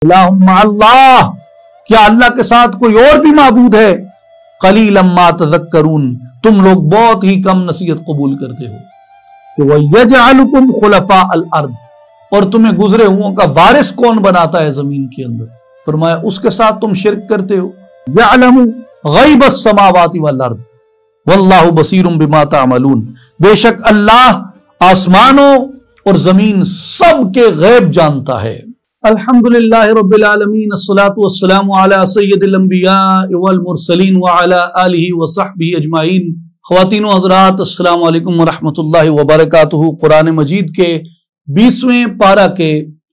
اللہ، کیا اللہ کے ساتھ کوئی اور بھی معبود ہے؟ قلیلا ما تذکرون، تم لوگ بہت ہی کم نصیحت قبول کرتے ہو۔ وَيَجْعَلُكُمْ خُلَفَاءَ الْأَرْضِ، اور تمہیں گزرے ہوں کا وارث کون بناتا ہے زمین کے اندر؟ فرمایا اس کے ساتھ تم شرک کرتے ہو۔ یعلم غیب السماوات والارض واللہ بصیر بما تعملون، بے شک اللہ آسمانوں اور زمین سب کے غیب جانتا ہے۔ الحمدللہ رب العالمین، الصلاة والسلام علی سید الانبیاء والمرسلین وعلی آلہ وصحبہ اجمعین۔ خواتین و حضرات، السلام علیکم ورحمۃ اللہ وبرکاتہ۔ قرآن مجید کے 20ویں پارہ کے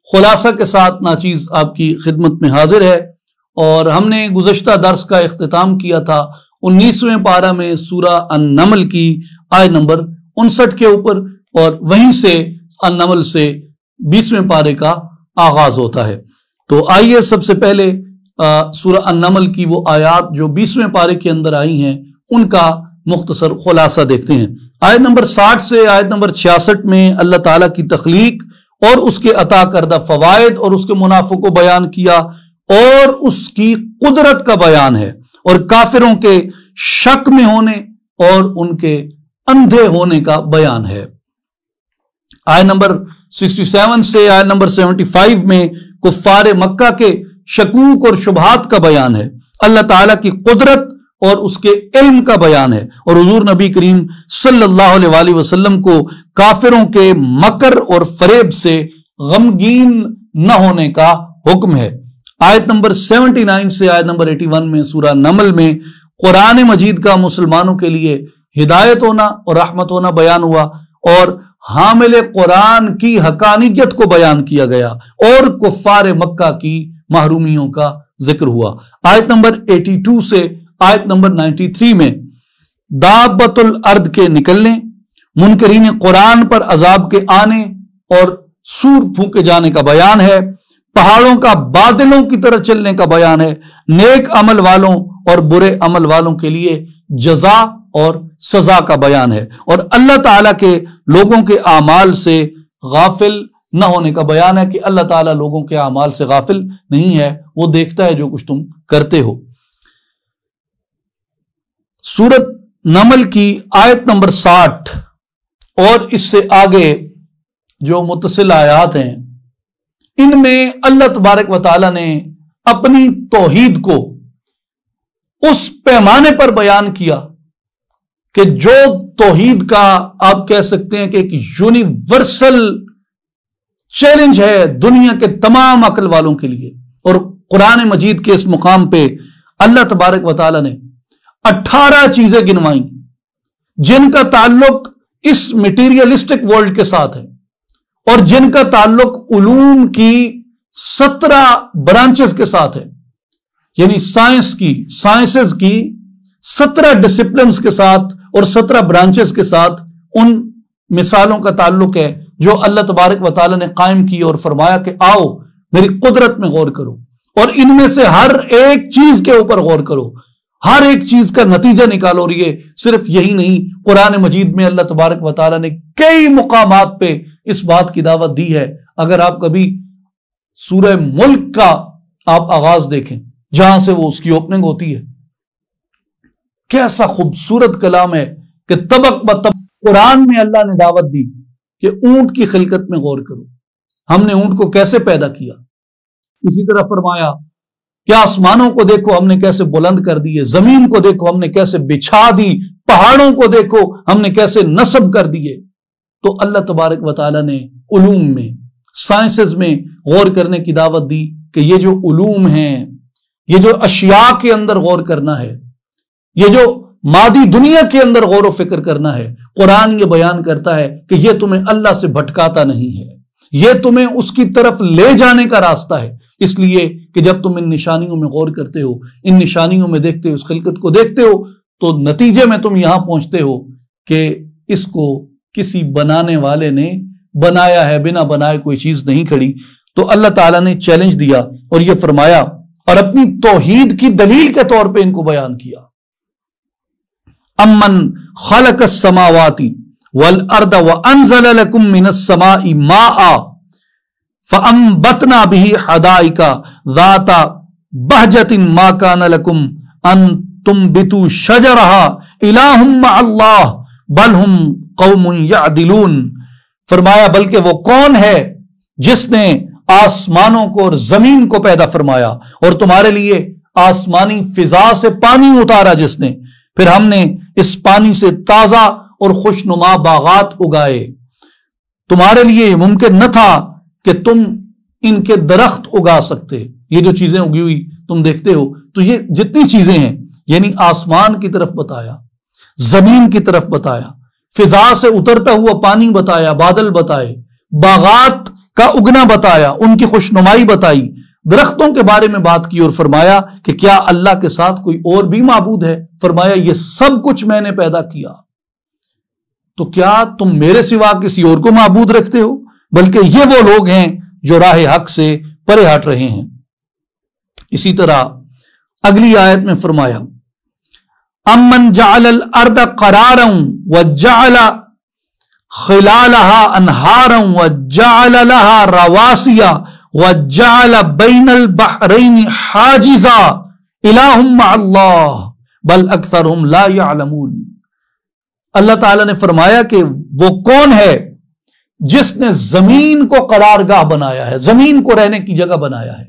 خلاصہ کے ساتھ ناچیز آپ کی خدمت میں حاضر ہے، اور ہم نے گزشتہ درس کا اختتام کیا تھا 19ویں پارہ میں سورہ النمل کی آیت نمبر 59 کے اوپر، اور وہیں سے النمل سے 20ویں پارے کا آغاز ہوتا ہے۔ تو آئیے سب سے پہلے سورہ النمل کی وہ آیات جو 20ویں پارے کے اندر آئی ہیں ان کا مختصر خلاصہ دیکھتے ہیں۔ آیت نمبر 60 سے آیت نمبر 66 میں اللہ تعالیٰ کی تخلیق اور اس کے عطا کردہ فوائد اور اس کے منافع کو بیان کیا، اور اس کی قدرت کا بیان ہے، اور کافروں کے شک میں ہونے اور ان کے اندھے ہونے کا بیان ہے۔ آیت نمبر 67 سے آیت نمبر 75 میں کفار مکہ کے شکوک اور شبہات کا بیان ہے، اللہ تعالیٰ کی قدرت اور اس کے علم کا بیان ہے، اور حضور نبی کریم صلی اللہ علیہ وآلہ وسلم کو کافروں کے مکر اور فریب سے غمگین نہ ہونے کا حکم ہے۔ آیت نمبر 79 سے آیت نمبر 81 میں سورہ نمل میں قرآن مجید کا مسلمانوں کے لیے ہدایت ہونا اور رحمت ہونا بیان ہوا، اور حامل قرآن کی حقانیت کو بیان کیا گیا، اور کفار مکہ کی محرومیوں کا ذکر ہوا۔ آیت نمبر 82 سے آیت نمبر 93 میں دابۃ الارض کے نکلنے، منکرین قرآن پر عذاب کے آنے اور سور پھونکے جانے کا بیان ہے، پہاڑوں کا بادلوں کی طرح چلنے کا بیان ہے، نیک عمل والوں اور برے عمل والوں کے لیے جزا اور سزا کا بیان ہے، اور اللہ تعالیٰ کے لوگوں کے اعمال سے غافل نہ ہونے کا بیان ہے کہ اللہ تعالیٰ لوگوں کے اعمال سے غافل نہیں ہے، وہ دیکھتا ہے جو کچھ تم کرتے ہو۔ سورۃ نمل کی آیت نمبر 60 اور اس سے آگے جو متصل آیات ہیں، ان میں اللہ تبارک و تعالیٰ نے اپنی توحید کو اس پیمانے پر بیان کیا کہ جو توحید کا آپ کہہ سکتے ہیں کہ ایک یونیورسل چیلنج ہے دنیا کے تمام عقل والوں کے لیے، اور قرآن مجید کے اس مقام پہ اللہ تبارک و تعالیٰ نے 18 چیزیں گنوائیں جن کا تعلق اس میٹیریلسٹک ورلڈ کے ساتھ ہے، اور جن کا تعلق علوم کی 17 برانچز کے ساتھ ہے، یعنی سائنسز کی 17 ڈسپلنز کے ساتھ اور 17 برانچز کے ساتھ ان مثالوں کا تعلق ہے جو اللہ تبارک و تعالیٰ نے قائم کی، اور فرمایا کہ آؤ میری قدرت میں غور کرو، اور ان میں سے ہر ایک چیز کے اوپر غور کرو، ہر ایک چیز کا نتیجہ نکالو۔ اور یہ صرف یہی نہیں، قرآن مجید میں اللہ تبارک و تعالیٰ نے کئی مقامات پہ اس بات کی دعوت دی ہے۔ اگر آپ کبھی سورہ ملک کا آپ آغاز دیکھیں جہاں سے وہ اس کی اوپننگ ہوتی ہے، کیسا خوبصورت کلام ہے کہ طبق بطبق قرآن میں اللہ نے دعوت دی کہ اونٹ کی خلقت میں غور کرو، ہم نے اونٹ کو کیسے پیدا کیا۔ اسی طرح فرمایا کہ آسمانوں کو دیکھو ہم نے کیسے بلند کر دیے، زمین کو دیکھو ہم نے کیسے بچھا دی، پہاڑوں کو دیکھو ہم نے کیسے نصب کر دیے۔ تو اللہ تبارک و تعالیٰ نے علوم میں، سائنسز میں غور کرنے کی دعوت دی کہ یہ جو علوم ہیں، یہ جو اشیاء کے اندر غور کرنا ہے، یہ جو مادی دنیا کے اندر غور و فکر کرنا ہے، قرآن یہ بیان کرتا ہے کہ یہ تمہیں اللہ سے بھٹکاتا نہیں ہے، یہ تمہیں اس کی طرف لے جانے کا راستہ ہے، اس لیے کہ جب تم ان نشانیوں میں غور کرتے ہو، ان نشانیوں میں دیکھتے ہو، اس خلقت کو دیکھتے ہو، تو نتیجے میں تم یہاں پہنچتے ہو کہ اس کو کسی بنانے والے نے بنایا ہے، بنا بنائے کوئی چیز نہیں کھڑی۔ تو اللہ تعالیٰ نے چیلنج دیا اور یہ فرمایا، اور اپنی توحید کی دلیل کے طور پہ ان کو بیان کیا۔ امن خلق السماوات والارض وانزل لكم من السماء ماء فَأَنبَتْنَا بِهِ حَدَائِقَ ذَاتَ بَهْجَةٍ مَا كَانَ لَكُمْ أَن تُنبِتُوا شَجَرَهَا إِلَٰهٌ مَّعَ اللَّهِ بَلْ هُمْ قَوْمٌ يَعْدِلُونَ۔ فرمایا بلکہ وہ کون ہے جس نے آسمانوں کو اور زمین کو پیدا فرمایا اور تمہارے لیے آسمانی فضا سے پانی اتارا جس نے، پھر ہم نے اس پانی سے تازہ اور خوشنما باغات اگائے۔ تمہارے لیے ممکن نہ تھا کہ تم ان کے درخت اگا سکتے۔ یہ جو چیزیں اگی ہوئی تم دیکھتے ہو، تو یہ جتنی چیزیں ہیں یعنی آسمان کی طرف بتایا، زمین کی طرف بتایا، فضا سے اترتا ہوا پانی بتایا، بادل بتائے، باغات کا اگنا بتایا، ان کی خوشنمائی بتائی، درختوں کے بارے میں بات کی اور فرمایا کہ کیا اللہ کے ساتھ کوئی اور بھی معبود ہے؟ فرمایا یہ سب کچھ میں نے پیدا کیا، تو کیا تم میرے سوا کسی اور کو معبود رکھتے ہو؟ بلکہ یہ وہ لوگ ہیں جو راہ حق سے پرے ہٹ رہے ہیں۔ اسی طرح اگلی آیت میں فرمایا امن جعل الارض قرارا وجعل خلالها انہارا وجعل لها رواسي وجعل بين البحرين حاجزا الہ مع اللہ بل اکثرهم لا يعلمون۔ اللہ تعالیٰ نے فرمایا کہ وہ کون ہے جس نے زمین کو قرارگاہ بنایا ہے، زمین کو رہنے کی جگہ بنایا ہے،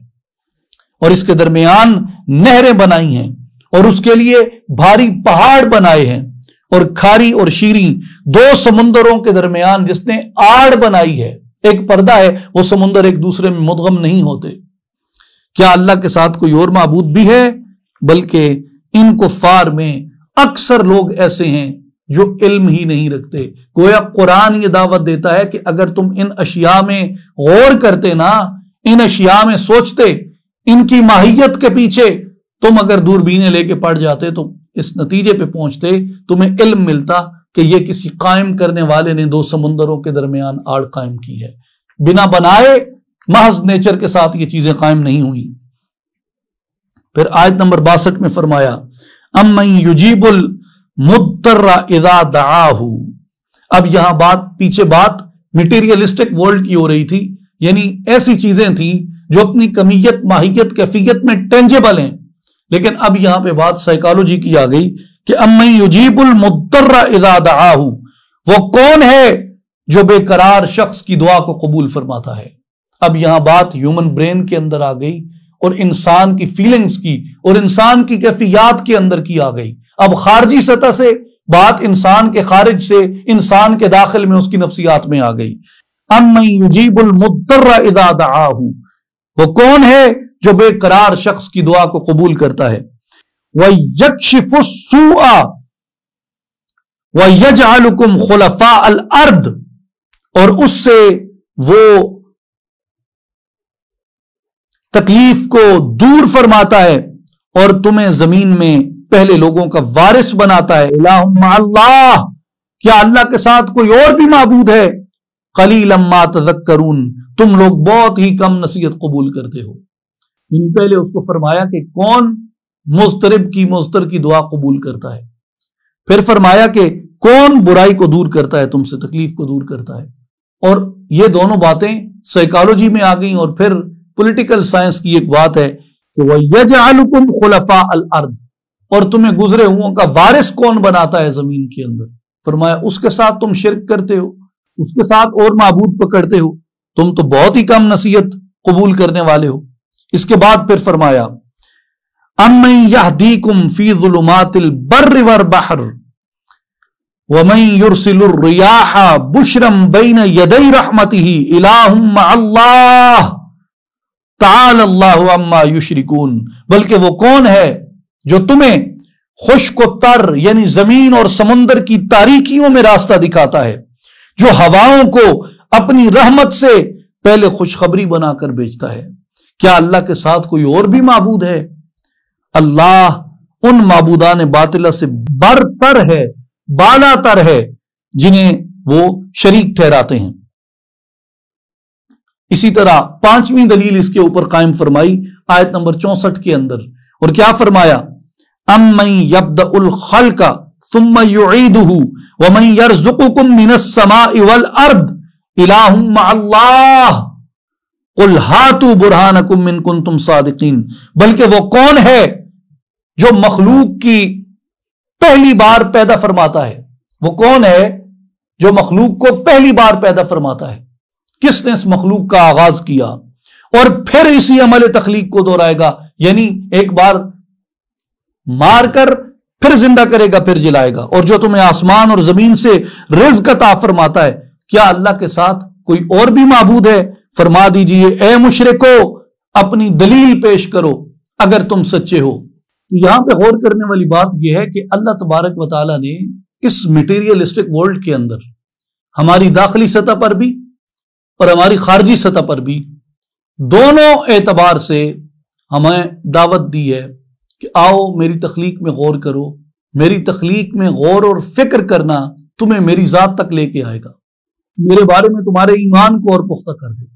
اور اس کے درمیان نہریں بنائی ہیں، اور اس کے لیے بھاری پہاڑ بنائے ہیں، اور کھاری اور شیریں دو سمندروں کے درمیان جس نے آڑ بنائی ہے، ایک پردہ ہے، وہ سمندر ایک دوسرے میں مدغم نہیں ہوتے۔ کیا اللہ کے ساتھ کوئی اور معبود بھی ہے؟ بلکہ ان کفار میں اکثر لوگ ایسے ہیں جو علم ہی نہیں رکھتے۔ گویا قرآن یہ دعوت دیتا ہے کہ اگر تم ان اشیاء میں غور کرتے نا، ان اشیاء میں سوچتے، ان کی ماہیت کے پیچھے تم اگر دوربینیں لے کے پڑ جاتے تو اس نتیجے پہ پہنچتے، تمہیں علم ملتا کہ یہ کسی قائم کرنے والے نے دو سمندروں کے درمیان آڑ قائم کی ہے، بنا بنائے محض نیچر کے ساتھ یہ چیزیں قائم نہیں ہوئی۔ پھر آیت نمبر 62 میں فرمایا امن یجیب المضطر اذا دعاہ۔ اب یہاں پیچھے بات میٹیریلسٹک ورلڈ کی ہو رہی تھی، یعنی ایسی چیزیں تھیں جو اپنی کمیت، ماہیت، کیفیت میں ٹینجیبل ہیں، لیکن اب یہاں پہ بات سائیکالوجی کی آ گئی کہ امن یجیب المضطر اذا دعاہ، وہ کون ہے جو بے قرار شخص کی دعا کو قبول فرماتا ہے۔ اب یہاں بات ہیومن برین کے اندر آ گئی اور انسان کی فیلنگز کی اور انسان کی کیفیات کے اندر کی آ گئی۔ اب خارجی سطح سے بات انسان کے خارج سے انسان کے داخل میں اس کی نفسیات میں آ گئی۔ امن یجیب المضطر اذا دعاہ، وہ کون ہے جو بے قرار شخص کی دعا کو قبول کرتا ہے۔ وَيَكْشِفُ السُّوءَ وَيَجْعَلُكُمْ خُلَفَاءَ الْأَرْضِ، اور اس سے وہ تکلیف کو دور فرماتا ہے اور تمہیں زمین میں پہلے لوگوں کا وارث بناتا ہے۔ الہ مع اللہ، کیا اللہ کے ساتھ کوئی اور بھی معبود ہے؟ قلیلا ما تذکرون، تم لوگ بہت ہی کم نصیحت قبول کرتے ہو۔ یعنی پہلے اس کو فرمایا کہ کون مضطرب کی، مضطر کی دعا قبول کرتا ہے، پھر فرمایا کہ کون برائی کو دور کرتا ہے، تم سے تکلیف کو دور کرتا ہے۔ اور یہ دونوں باتیں سائیکالوجی میں آ گئیں، اور پھر پولیٹیکل سائنس کی ایک بات ہے کہ وَيَجْعَلُكُمْ خُلَفَاءَ الْأَرْضِ، اور تمہیں گزرے ہوں کا وارث کون بناتا ہے زمین کے اندر؟ فرمایا اس کے ساتھ تم شرک کرتے ہو، اس کے ساتھ اور معبود پکڑتے ہو، تم تو بہت ہی کم نصیحت قبول کرنے والے ہو۔ اس کے بعد پھر فرمایا امن یہدیکم فی ظلمات البر والبحر ومن یرسل الریاح بشرا بین یدی رحمتہ الہ مع اللہ تعالی اللہ عما یشرکون، بلکہ وہ کون ہے جو تمہیں خشک و تر یعنی زمین اور سمندر کی تاریکیوں میں راستہ دکھاتا ہے، جو ہواؤں کو اپنی رحمت سے پہلے خوشخبری بنا کر بیچتا ہے۔ کیا اللہ کے ساتھ کوئی اور بھی معبود ہے؟ اللہ ان معبودان باطلہ سے برتر ہے، بالا تر ہے، جنہیں وہ شریک ٹھہراتے ہیں۔ اسی طرح 5ویں دلیل اس کے اوپر قائم فرمائی آیت نمبر 64 کے اندر، اور کیا فرمایا امن یبدأ الخلق ثم یعیدہ ومن یرزقکم من السماء والارض الہ مع اللہ قل ہاتوا برہانکم ان کنتم صادقین، بلکہ وہ کون ہے جو مخلوق کی پہلی بار پیدا فرماتا ہے؟ وہ کون ہے جو مخلوق کو پہلی بار پیدا فرماتا ہے؟ کس نے اس مخلوق کا آغاز کیا اور پھر اسی عمل تخلیق کو دہرائے گا؟ یعنی ایک بار مار کر پھر زندہ کرے گا، پھر جلائے گا۔ اور جو تمہیں آسمان اور زمین سے رزق عطا فرماتا ہے، کیا اللہ کے ساتھ کوئی اور بھی معبود ہے؟ فرما دیجئے اے مشرکو اپنی دلیل پیش کرو اگر تم سچے ہو۔ یہاں پہ غور کرنے والی بات یہ ہے کہ اللہ تبارک و تعالیٰ نے اس میٹیریلسٹک ورلڈ کے اندر ہماری داخلی سطح پر بھی اور ہماری خارجی سطح پر بھی دونوں اعتبار سے ہمیں دعوت دی ہے کہ آؤ میری تخلیق میں غور کرو۔ میری تخلیق میں غور اور فکر کرنا تمہیں میری ذات تک لے کے آئے گا، میرے بارے میں تمہارے ایمان کو اور پختہ کر دے گا۔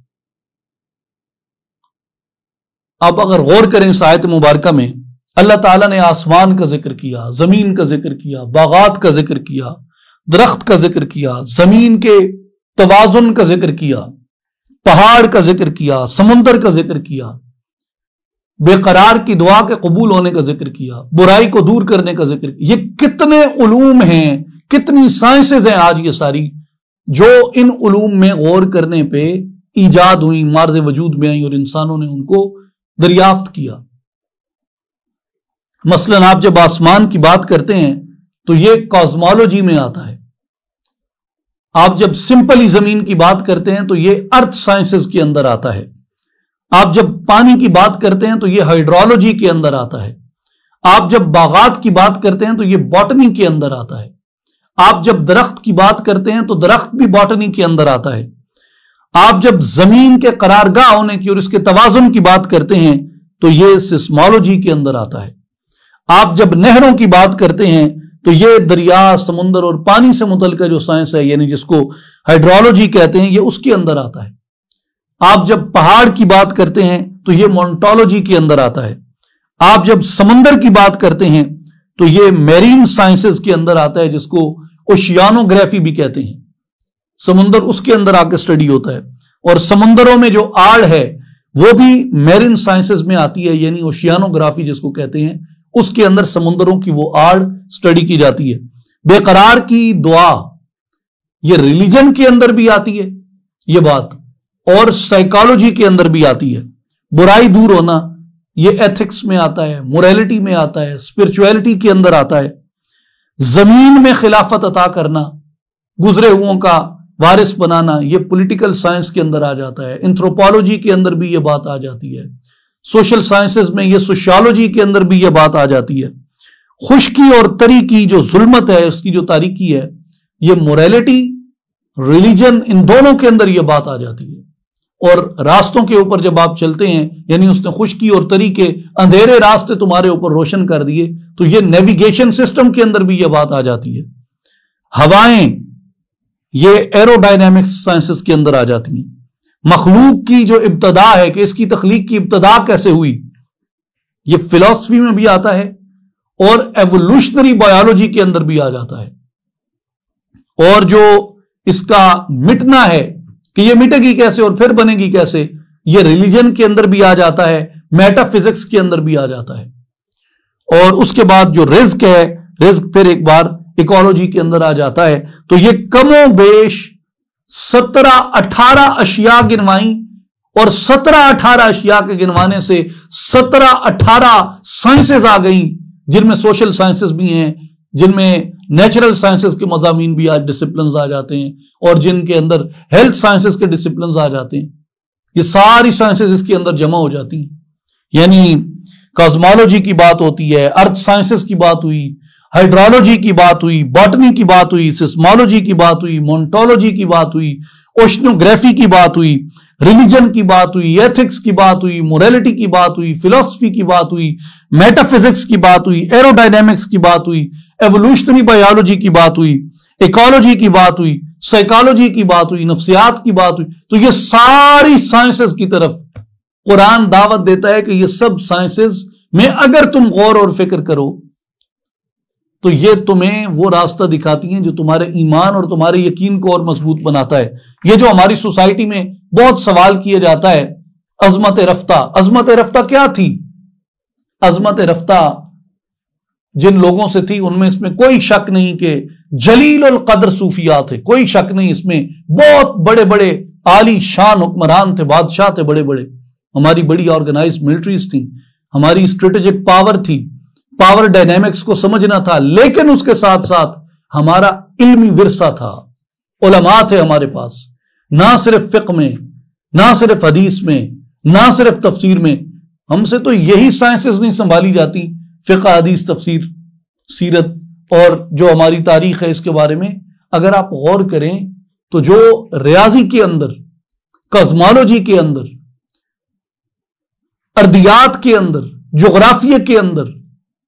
آپ اگر غور کریں اس آیت مبارکہ میں، اللہ تعالیٰ نے آسمان کا ذکر کیا، زمین کا ذکر کیا، باغات کا ذکر کیا، درخت کا ذکر کیا، زمین کے توازن کا ذکر کیا، پہاڑ کا ذکر کیا، سمندر کا ذکر کیا، بے قرار کی دعا کے قبول ہونے کا ذکر کیا، برائی کو دور کرنے کا ذکر کیا۔ یہ کتنے علوم ہیں، کتنی سائنسز ہیں آج یہ ساری، جو ان علوم میں غور کرنے پہ ایجاد ہوئی، مارز وجود میں آئی اور انسانوں نے ان کو دریافت کیا۔ مثلاً آپ جب آسمان کی بات کرتے ہیں تو یہ کازمالوجی میں آتا ہے۔ آپ جب سمپلی زمین کی بات کرتے ہیں تو یہ ارتھ سائنسز کے اندر آتا ہے۔ آپ جب پانی کی بات کرتے ہیں تو یہ ہائیڈرولوجی کے اندر آتا ہے۔ آپ جب باغات کی بات کرتے ہیں تو یہ باٹنی کے اندر آتا ہے۔ آپ جب درخت کی بات کرتے ہیں تو درخت بھی باٹنی کے اندر آتا ہے۔ آپ جب زمین کے قرارگاہ ہونے کی اور اس کے توازن کی بات کرتے ہیں تو یہ سیسمولوجی کے اندر آتا ہے۔ آپ جب نہروں کی بات کرتے ہیں تو یہ دریا، سمندر اور پانی سے متعلقہ جو سائنس ہے، یعنی جس کو ہائیڈرولوجی کہتے ہیں، یہ اس کے اندر آتا ہے۔ آپ جب پہاڑ کی بات کرتے ہیں تو یہ مونٹولوجی کے اندر آتا ہے۔ آپ جب سمندر کی بات کرتے ہیں تو یہ میرین سائنسز کے اندر آتا ہے، جس کو اوشیانوگرافی بھی کہتے ہیں۔ سمندر اس کے اندر آ کے سٹڈی ہوتا ہے، اور سمندروں میں جو آڑ ہے وہ بھی میرین سائنسز میں آتی ہے، یعنی اوشیانوگرافی جس کو کہتے ہیں، اس کے اندر سمندروں کی وہ آڑ سٹڈی کی جاتی ہے۔ بے قرار کی دعا، یہ ریلیجن کے اندر بھی آتی ہے یہ بات، اور سائیکالوجی کے اندر بھی آتی ہے۔ برائی دور ہونا یہ ایتھکس میں آتا ہے، موریلٹی میں آتا ہے، اسپرچویلٹی کے اندر آتا ہے۔ زمین میں خلافت عطا کرنا، گزرے ہوں کا وارث بنانا، یہ پولیٹیکل سائنس کے اندر آ جاتا ہے۔ انتھروپولوجی کے اندر بھی یہ بات آ جاتی ہے۔ سوشل سائنسز میں یہ سوشیالوجی کے اندر بھی یہ بات آ جاتی ہے۔ خشکی اور تری کی جو ظلمت ہے، اس کی جو تاریکی ہے، یہ موریلٹی، ریلیجن، ان دونوں کے اندر یہ بات آ جاتی ہے۔ اور راستوں کے اوپر جب آپ چلتے ہیں، یعنی اس نے خشکی اور تری کے اندھیرے راستے تمہارے اوپر روشن کر دیے، تو یہ نیویگیشن سسٹم کے اندر بھی یہ بات آ جاتی ہے۔ ہوائیں، یہ ایرو ڈائنامکس سائنسز کے اندر آ جاتی ہیں۔ مخلوق کی جو ابتدا ہے کہ اس کی تخلیق کی ابتدا کیسے ہوئی، یہ فلسفی میں بھی آتا ہے اور ایوولوشنری بایولوجی کے اندر بھی آ جاتا ہے۔ اور جو اس کا مٹنا ہے کہ یہ مٹے گی کیسے اور پھر بنے گی کیسے، یہ ریلیجن کے اندر بھی آ جاتا ہے، میٹا فزکس کے اندر بھی آ جاتا ہے۔ اور اس کے بعد جو رزق ہے، رزق پھر ایک بار ایکولوجی کے اندر آ جاتا ہے۔ تو یہ کم و بیش 17-18 اشیاء گنوائیں، اور 17-18 اشیاء کے گنوانے سے 17-18 سائنسز آ گئیں، جن میں سوشل سائنسز بھی ہیں، جن میں نیچرل سائنسز کے مضامین بھی آج ڈسپلنز آ جاتے ہیں، اور جن کے اندر ہیلتھ سائنسز کے ڈسپلنز آ جاتے ہیں۔ یہ ساری سائنسز اس کے اندر جمع ہو جاتی ہیں۔ یعنی کازمالوجی کی بات ہوتی ہے، ارتھ سائنسز کی بات ہوئی، ہائیڈرولوجی کی بات ہوئی، باٹنی کی بات ہوئی، سیسمولوجی کی بات ہوئی، مونٹولوجی کی بات ہوئی، اوشنوگرافی کی بات ہوئی، ریلیجن کی بات ہوئی، ایتھکس کی بات ہوئی، موریلٹی کی بات ہوئی، فلسفی کی بات ہوئی، میٹا فزکس کی بات ہوئی، ایرو ڈائنامکس کی بات ہوئی، ایوولوشنری بایولوجی کی بات ہوئی، ایکولوجی کی بات ہوئی، سائیکالوجی کی بات ہوئی، نفسیات کی بات ہوئی۔ تو یہ ساری سائنسز کی طرف قرآن دعوت دیتا ہے کہ یہ سب سائنسز میں اگر تم غور اور فکر کرو تو یہ تمہیں وہ راستہ دکھاتی ہیں جو تمہارے ایمان اور تمہارے یقین کو اور مضبوط بناتا ہے۔ یہ جو ہماری سوسائٹی میں بہت سوال کیا جاتا ہے عظمت رفتہ. عظمت رفتہ کیا تھی؟ عظمت رفتہ جن لوگوں سے تھی ان میں اس میں کوئی شک نہیں کہ جلیل القدر صوفیات تھے، کوئی شک نہیں اس میں. بہت بڑے بڑے عالی شان حکمران تھے، بادشاہ تھے بڑے بڑے. ہماری بڑی آرگنائز ملٹریز تھیں، ہماری اسٹریٹجک پاور تھی، پاور ڈائنامکس کو سمجھنا تھا. لیکن اس کے ساتھ ساتھ ہمارا علمی ورثہ تھا، علماء تھے ہمارے پاس، نہ صرف فقہ میں، نہ صرف حدیث میں، نہ صرف تفسیر میں. ہم سے تو یہی سائنسز نہیں سنبھالی جاتی، فقہ، حدیث، تفسیر، سیرت اور جو ہماری تاریخ ہے اس کے بارے میں. اگر آپ غور کریں تو جو ریاضی کے اندر، کازمالوجی کے اندر، اردیات کے اندر، جغرافیہ کے اندر،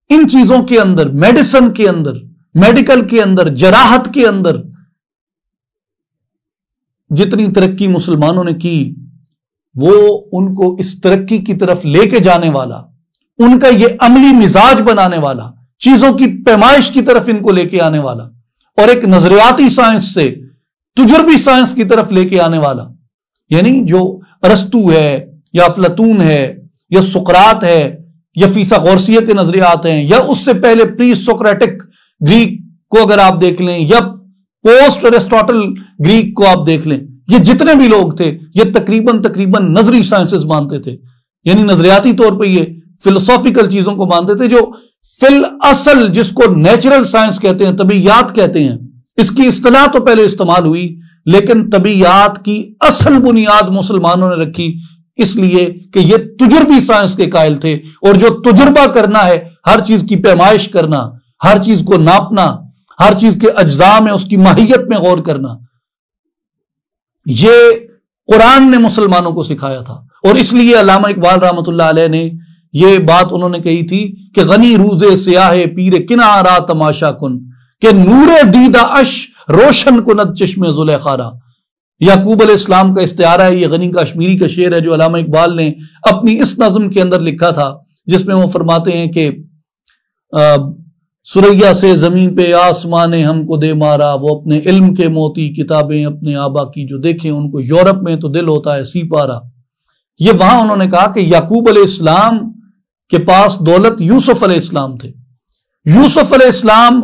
ان چیزوں کے اندر، میڈیسن کے اندر، میڈیکل کے اندر، جراحت کے اندر جتنی ترقی مسلمانوں نے کی، وہ ان کو اس ترقی کی طرف لے کے جانے والا، ان کا یہ عملی مزاج بنانے والا، چیزوں کی پیمائش کی طرف ان کو لے کے آنے والا، اور ایک نظریاتی سائنس سے تجربی سائنس کی طرف لے کے آنے والا. یعنی جو ارسطو ہے یا افلاطون ہے یا سقراط ہے یا فیثاغورثیہ کے نظریات ہیں، یا اس سے پہلے پری سوکریٹک گریک کو اگر آپ دیکھ لیں، یا پوسٹ ارسطاٹل گریک کو آپ دیکھ لیں، یہ جتنے بھی لوگ تھے یہ تقریباً نظری سائنسز مانتے تھے. یعنی نظریاتی طور پہ یہ فلسافیکل چیزوں کو مانتے تھے، جو فی الاصل جس کو نیچرل سائنس کہتے ہیں، طبیعیات کہتے ہیں. اس کی اصطلاح تو پہلے استعمال ہوئی، لیکن طبیعیات کی اصل بنیاد مسلمانوں نے رکھی، اس لیے کہ یہ تجربی سائنس کے قائل تھے. اور جو تجربہ کرنا ہے، ہر چیز کی پیمائش کرنا، ہر چیز کو ناپنا، ہر چیز کے اجزاء میں اس کی ماہیت میں غور کرنا، یہ قرآن نے مسلمانوں کو سکھایا تھا. اور اس لیے علامہ اقبال رحمۃ اللہ علیہ نے یہ بات انہوں نے کہی تھی کہ غنی روزے سیاہ پیر کنارا تماشا کن، کہ نور دیدہ اش روشن کند چشم زلیخارا. یعقوب علیہ السلام کا استعارہ ہے، یہ غنی کشمیری کا شعر ہے جو علامہ اقبال نے اپنی اس نظم کے اندر لکھا تھا، جس میں وہ فرماتے ہیں کہ سریا سے زمین پہ آسمان نے ہم کو دے مارا، وہ اپنے علم کے موتی کتابیں اپنے آبا کی جو دیکھیں ان کو یورپ میں تو دل ہوتا ہے سی پارا. یہ وہاں انہوں نے کہا کہ یعقوب علیہ السلام کے پاس دولت یوسف علیہ السلام تھے. یوسف علیہ السلام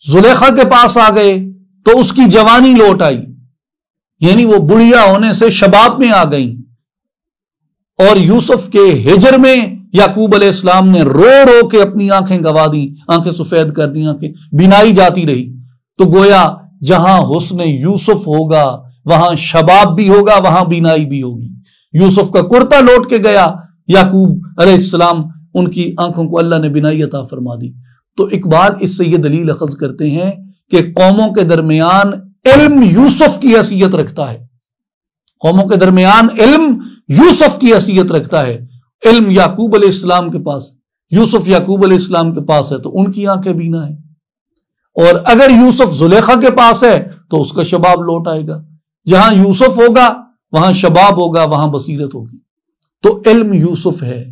زلیخا کے پاس آ گئے تو اس کی جوانی لوٹ آئی، یعنی وہ بڑھیا ہونے سے شباب میں آ گئیں. اور یوسف کے ہجر میں یعقوب علیہ السلام نے رو رو کے اپنی آنکھیں گوا دی، آنکھیں سفید کر دی، آنکھیں بینائی جاتی رہی. تو گویا جہاں حسن یوسف ہوگا وہاں شباب بھی ہوگا، وہاں بینائی بھی ہوگی. یوسف کا کرتا لوٹ کے گیا، یعقوب علیہ السلام ان کی آنکھوں کو اللہ نے بینائی عطا فرما دی. تو اقبال اس سے یہ دلیل اخذ کرتے ہیں کہ قوموں کے درمیان علم یوسف کی حیثیت رکھتا ہے، قوموں کے درمیان علم یوسف کی حیثیت رکھتا ہے. علم یعقوب علیہ السلام کے پاس، یوسف یعقوب علیہ السلام کے پاس ہے تو ان کی آنکھیں بینا ہے. اور اگر یوسف زلیخا کے پاس ہے تو اس کا شباب لوٹ آئے گا. جہاں یوسف ہوگا وہاں شباب ہوگا، وہاں بصیرت ہوگی. تو علم یوسف ہے.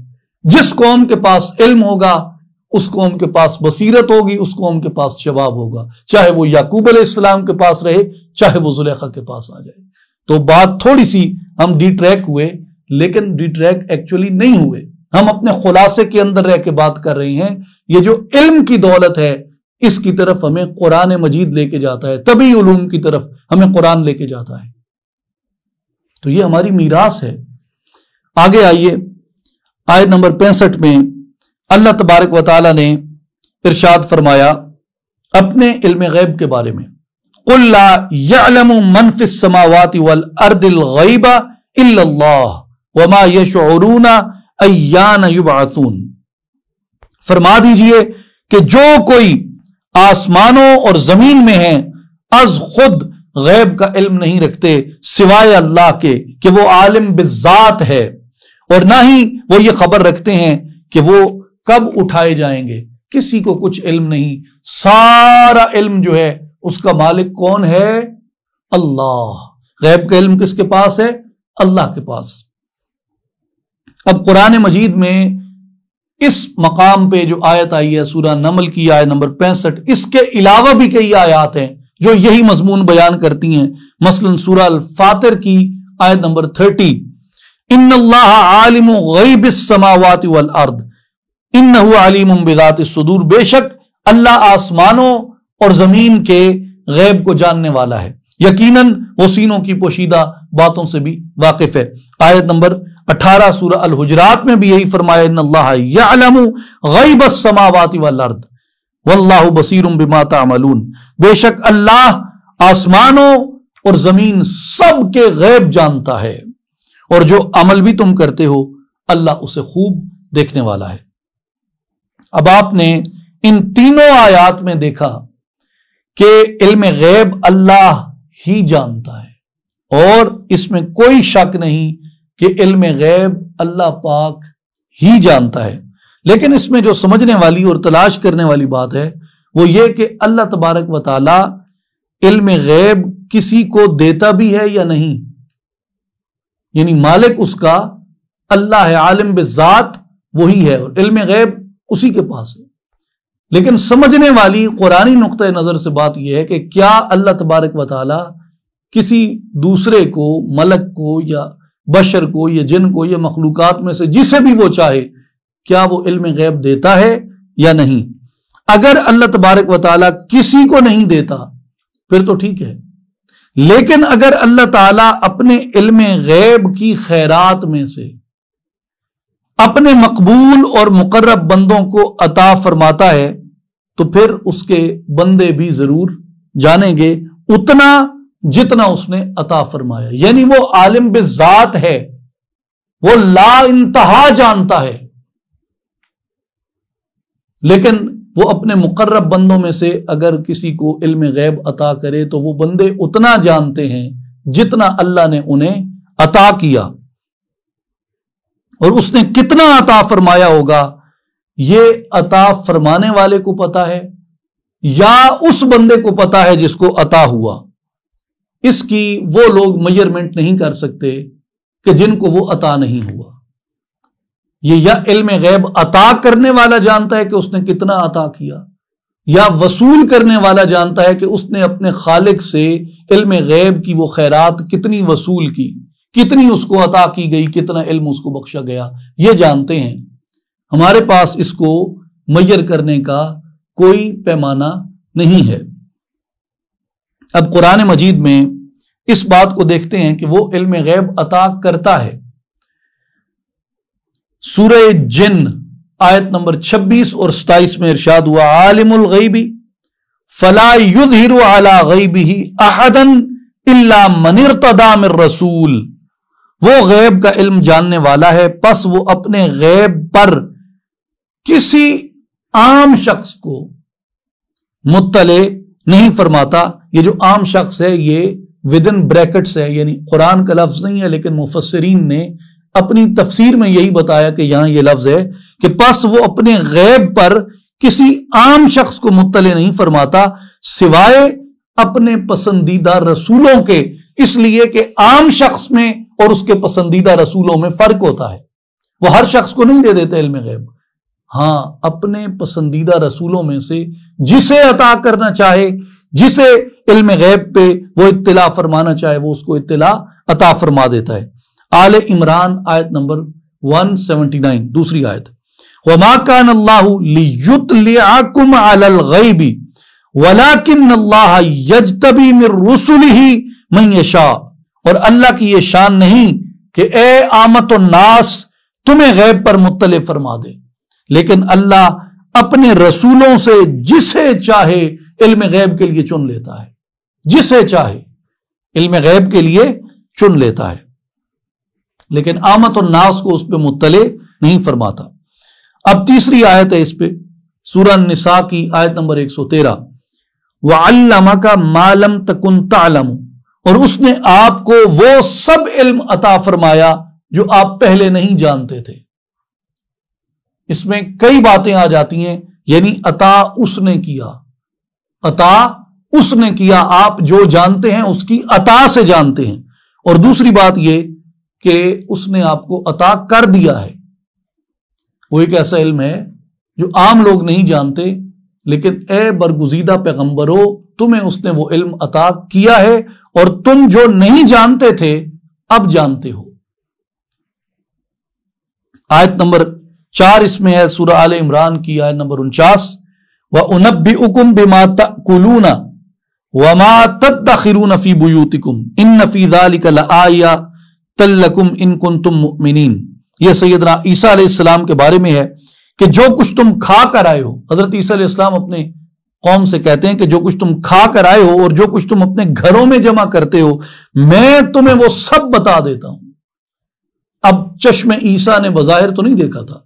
جس قوم کے پاس علم ہوگا اس قوم کے پاس بصیرت ہوگی، اس قوم کے پاس شباب ہوگا، چاہے وہ یعقوب علیہ السلام کے پاس رہے، چاہے وہ زلیخا کے پاس آ جائے. تو بات تھوڑی سی ہم ڈی ٹریک ہوئے، لیکن ڈی ٹریک ایکچولی نہیں ہوئے. ہم اپنے خلاصے کے اندر رہ کے بات کر رہے ہیں. یہ جو علم کی دولت ہے اس کی طرف ہمیں قرآن مجید لے کے جاتا ہے، طبی علوم کی طرف ہمیں قرآن لے کے جاتا ہے. تو یہ ہماری میراث ہے. آگے آئیے، آیت نمبر 65 میں اللہ تبارک و تعالی نے ارشاد فرمایا اپنے علم غیب کے بارے میں، قُلْ لَا يَعْلَمُ مَنْ فِي السَّمَاوَاتِ وَالْأَرْضِ الْغَيْبَ إِلَّا اللَّهُ وَمَا يَشْعُرُونَ أَيَّانَ يُبْعَثُونَ. فرما دیجئے کہ جو کوئی آسمانوں اور زمین میں ہیں از خود غیب کا علم نہیں رکھتے سوائے اللہ کے کہ وہ عالم بالذات ہے، اور نہ ہی وہ یہ خبر رکھتے ہیں کہ وہ کب اٹھائے جائیں گے. کسی کو کچھ علم نہیں. سارا علم جو ہے اس کا مالک کون ہے؟ اللہ. غیب کا علم کس کے پاس ہے؟ اللہ کے پاس. اب قرآن مجید میں اس مقام پہ جو آیت آئی ہے سورہ نمل کی آیت نمبر 65، اس کے علاوہ بھی کئی آیات ہیں جو یہی مضمون بیان کرتی ہیں. مثلا سورہ الفاطر کی آیت نمبر 30، ان اللہ عالم غیب السماوات والارض انہ علیم بذات الصدور، بے شک اللہ آسمانوں اور زمین کے غیب کو جاننے والا ہے، یقیناً وہ سینوں کی پوشیدہ باتوں سے بھی واقف ہے۔ آیت نمبر 18 سورہ الحجرات میں بھی یہی فرمایا، ان اللہ یعلم غیب السماوات والارض واللہ بصیر بما تعملون، بے شک اللہ آسمانوں اور زمین سب کے غیب جانتا ہے، اور جو عمل بھی تم کرتے ہو اللہ اسے خوب دیکھنے والا ہے۔ اب آپ نے ان تینوں آیات میں دیکھا کہ علم غیب اللہ ہی جانتا ہے، اور اس میں کوئی شک نہیں کہ علم غیب اللہ پاک ہی جانتا ہے، لیکن اس میں جو سمجھنے والی اور تلاش کرنے والی بات ہے وہ یہ کہ اللہ تبارک و تعالی علم غیب کسی کو دیتا بھی ہے یا نہیں، یعنی مالک اس کا اللہ ہے، عالم بذات وہی ہے، اور علم غیب اسی کے پاس ہے۔ لیکن سمجھنے والی قرآنی نقطہ نظر سے بات یہ ہے کہ کیا اللہ تبارک و تعالی کسی دوسرے کو، ملک کو یا بشر کو یا جن کو یا مخلوقات میں سے جسے بھی وہ چاہے، کیا وہ علم غیب دیتا ہے یا نہیں؟ اگر اللہ تبارک و تعالی کسی کو نہیں دیتا پھر تو ٹھیک ہے، لیکن اگر اللہ تعالی اپنے علم غیب کی خیرات میں سے اپنے مقبول اور مقرب بندوں کو عطا فرماتا ہے تو پھر اس کے بندے بھی ضرور جانیں گے اتنا جتنا اس نے عطا فرمایا، یعنی وہ عالم بذات ہے، وہ لا انتہا جانتا ہے، لیکن وہ اپنے مقرب بندوں میں سے اگر کسی کو علم غیب عطا کرے تو وہ بندے اتنا جانتے ہیں جتنا اللہ نے انہیں عطا کیا، اور اس نے کتنا عطا فرمایا ہوگا یہ عطا فرمانے والے کو پتا ہے یا اس بندے کو پتا ہے جس کو عطا ہوا، اس کی وہ لوگ میجرمنٹ نہیں کر سکتے کہ جن کو وہ عطا نہیں ہوا۔ یہ یا علم غیب عطا کرنے والا جانتا ہے کہ اس نے کتنا عطا کیا، یا وصول کرنے والا جانتا ہے کہ اس نے اپنے خالق سے علم غیب کی وہ خیرات کتنی وصول کی، کتنی اس کو عطا کی گئی، کتنا علم اس کو بخشا گیا، یہ جانتے ہیں۔ ہمارے پاس اس کو میجر کرنے کا کوئی پیمانہ نہیں ہے۔ اب قرآن مجید میں اس بات کو دیکھتے ہیں کہ وہ علم غیب عطا کرتا ہے۔ سورہ جن آیت نمبر 26 اور 27 میں ارشاد ہوا، عالم الغیب فلا یظہر علی غیبہ احدا الا من ارتضی من رسول، وہ غیب کا علم جاننے والا ہے، پس وہ اپنے غیب پر کسی عام شخص کو مطلع نہیں فرماتا۔ یہ جو عام شخص ہے یہ ودن بریکٹس ہے، یعنی قرآن کا لفظ نہیں ہے، لیکن مفسرین نے اپنی تفسیر میں یہی بتایا کہ یہاں یہ لفظ ہے کہ پس وہ اپنے غیب پر کسی عام شخص کو مطلع نہیں فرماتا سوائے اپنے پسندیدہ رسولوں کے، اس لیے کہ عام شخص میں اور اس کے پسندیدہ رسولوں میں فرق ہوتا ہے، وہ ہر شخص کو نہیں دے دیتے علم غیب، ہاں اپنے پسندیدہ رسولوں میں سے جسے عطا کرنا چاہے، جسے علم غیب پہ وہ اطلاع فرمانا چاہے وہ اس کو اطلاع عطا فرما دیتا ہے۔ آل عمران آیت نمبر 179 دوسری آیت، وَمَا كَانَ اللَّهُ لِيُطْلِعَكُمْ عَلَى الْغَيْبِ وَلَكِنَّ اللَّهَ يَجْتَبِي مِن رُّسُلِهِ مَن يَشَاءُ، اور اللہ کی یہ شان نہیں کہ اے عامت الناس تمہیں غیب پر مطلع فرما دے، لیکن اللہ اپنے رسولوں سے جسے چاہے علم غیب کے لیے چن لیتا ہے، جسے چاہے علم غیب کے لیے چن لیتا ہے، لیکن عامت الناس کو اس پہ مطلع نہیں فرماتا۔ اب تیسری آیت ہے اس پہ، سورہ النساء کی آیت نمبر 113، وَعَلَّمَكَ مَا لَمْ تَكُنْ تَعْلَمُ، اور اس نے آپ کو وہ سب علم عطا فرمایا جو آپ پہلے نہیں جانتے تھے۔ اس میں کئی باتیں آ جاتی ہیں، یعنی عطا اس نے کیا، عطا اس نے کیا، آپ جو جانتے ہیں اس کی عطا سے جانتے ہیں، اور دوسری بات یہ کہ اس نے آپ کو عطا کر دیا ہے، وہ ایک ایسا علم ہے جو عام لوگ نہیں جانتے، لیکن اے برگزیدہ پیغمبرو تمہیں اس نے وہ علم عطا کیا ہے، اور تم جو نہیں جانتے تھے اب جانتے ہو۔ آیت نمبر 4 اس میں ہے سورہ آل عمران کی آیت نمبر 49، وَأُنَبِّئُكُمْ بِمَا تَأْكُلُونَ وَمَا تَدَّخِرُونَ فِي بُيُوتِكُمْ إِنَّ فِي ذَلِكَ لَآيَةً لَكُمْ إِن كُنتُم مُؤْمِنِينَ۔ یہ سیدنا عیسیٰ علیہ السلام کے بارے میں ہے کہ جو کچھ تم کھا کر آئے ہو، حضرت عیسیٰ علیہ السلام اپنے قوم سے کہتے ہیں کہ جو کچھ تم کھا کر آئے ہو اور جو کچھ تم اپنے گھروں میں جمع کرتے ہو، میں تمہیں وہ سب بتا دیتا ہوں۔ اب چشم عیسیٰ نے بظاہر تو نہیں دیکھا تھا،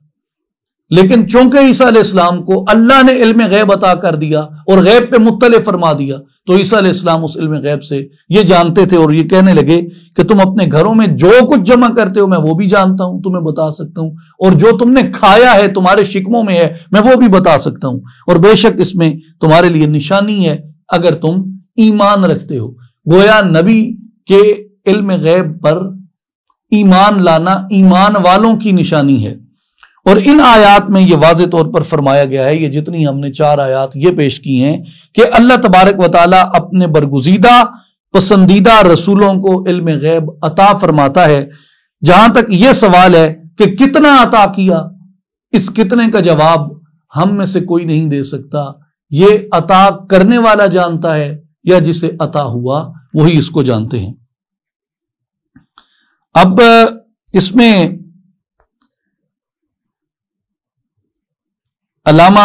لیکن چونکہ عیسیٰ علیہ السلام کو اللہ نے علم غیب عطا کر دیا اور غیب پہ مطلع فرما دیا، تو عیسیٰ علیہ السلام اس علم غیب سے یہ جانتے تھے اور یہ کہنے لگے کہ تم اپنے گھروں میں جو کچھ جمع کرتے ہو میں وہ بھی جانتا ہوں، تمہیں بتا سکتا ہوں، اور جو تم نے کھایا ہے تمہارے شکموں میں ہے میں وہ بھی بتا سکتا ہوں، اور بے شک اس میں تمہارے لیے نشانی ہے اگر تم ایمان رکھتے ہو۔ گویا نبی کے علم غیب پر ایمان لانا ایمان والوں کی نشانی ہے، اور ان آیات میں یہ واضح طور پر فرمایا گیا ہے، یہ جتنی ہم نے 4 آیات یہ پیش کی ہیں کہ اللہ تبارک و تعالیٰ اپنے برگزیدہ پسندیدہ رسولوں کو علم غیب عطا فرماتا ہے۔ جہاں تک یہ سوال ہے کہ کتنا عطا کیا، اس کتنے کا جواب ہم میں سے کوئی نہیں دے سکتا، یہ عطا کرنے والا جانتا ہے یا جسے عطا ہوا وہی اس کو جانتے ہیں۔ اب اس میں علامہ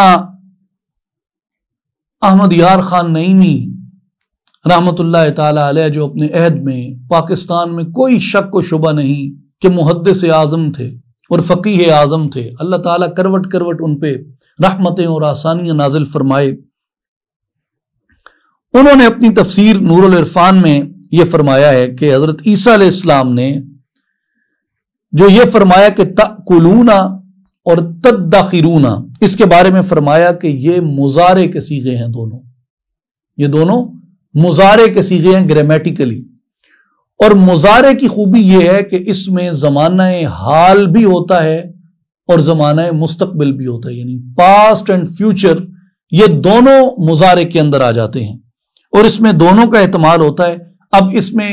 احمد یار خان نعیمی رحمت اللہ تعالی علیہ، جو اپنے عہد میں پاکستان میں کوئی شک و شبہ نہیں کہ محدث اعظم تھے اور فقیہ اعظم تھے، اللہ تعالیٰ کروٹ کروٹ ان پہ رحمتیں اور آسانیاں نازل فرمائے، انہوں نے اپنی تفسیر نور العرفان میں یہ فرمایا ہے کہ حضرت عیسیٰ علیہ السلام نے جو یہ فرمایا کہ تأکلون اور تدخرون، اس کے بارے میں فرمایا کہ یہ مضارع کے صیغے ہیں، یہ دونوں مضارع کے صیغے ہیں گرامیٹیکلی، اور مضارع کی خوبی یہ ہے کہ اس میں زمانہ حال بھی ہوتا ہے اور زمانہ مستقبل بھی ہوتا ہے، یعنی پاسٹ اینڈ فیوچر یہ دونوں مضارع کے اندر آ جاتے ہیں اور اس میں دونوں کا احتمال ہوتا ہے۔ اب اس میں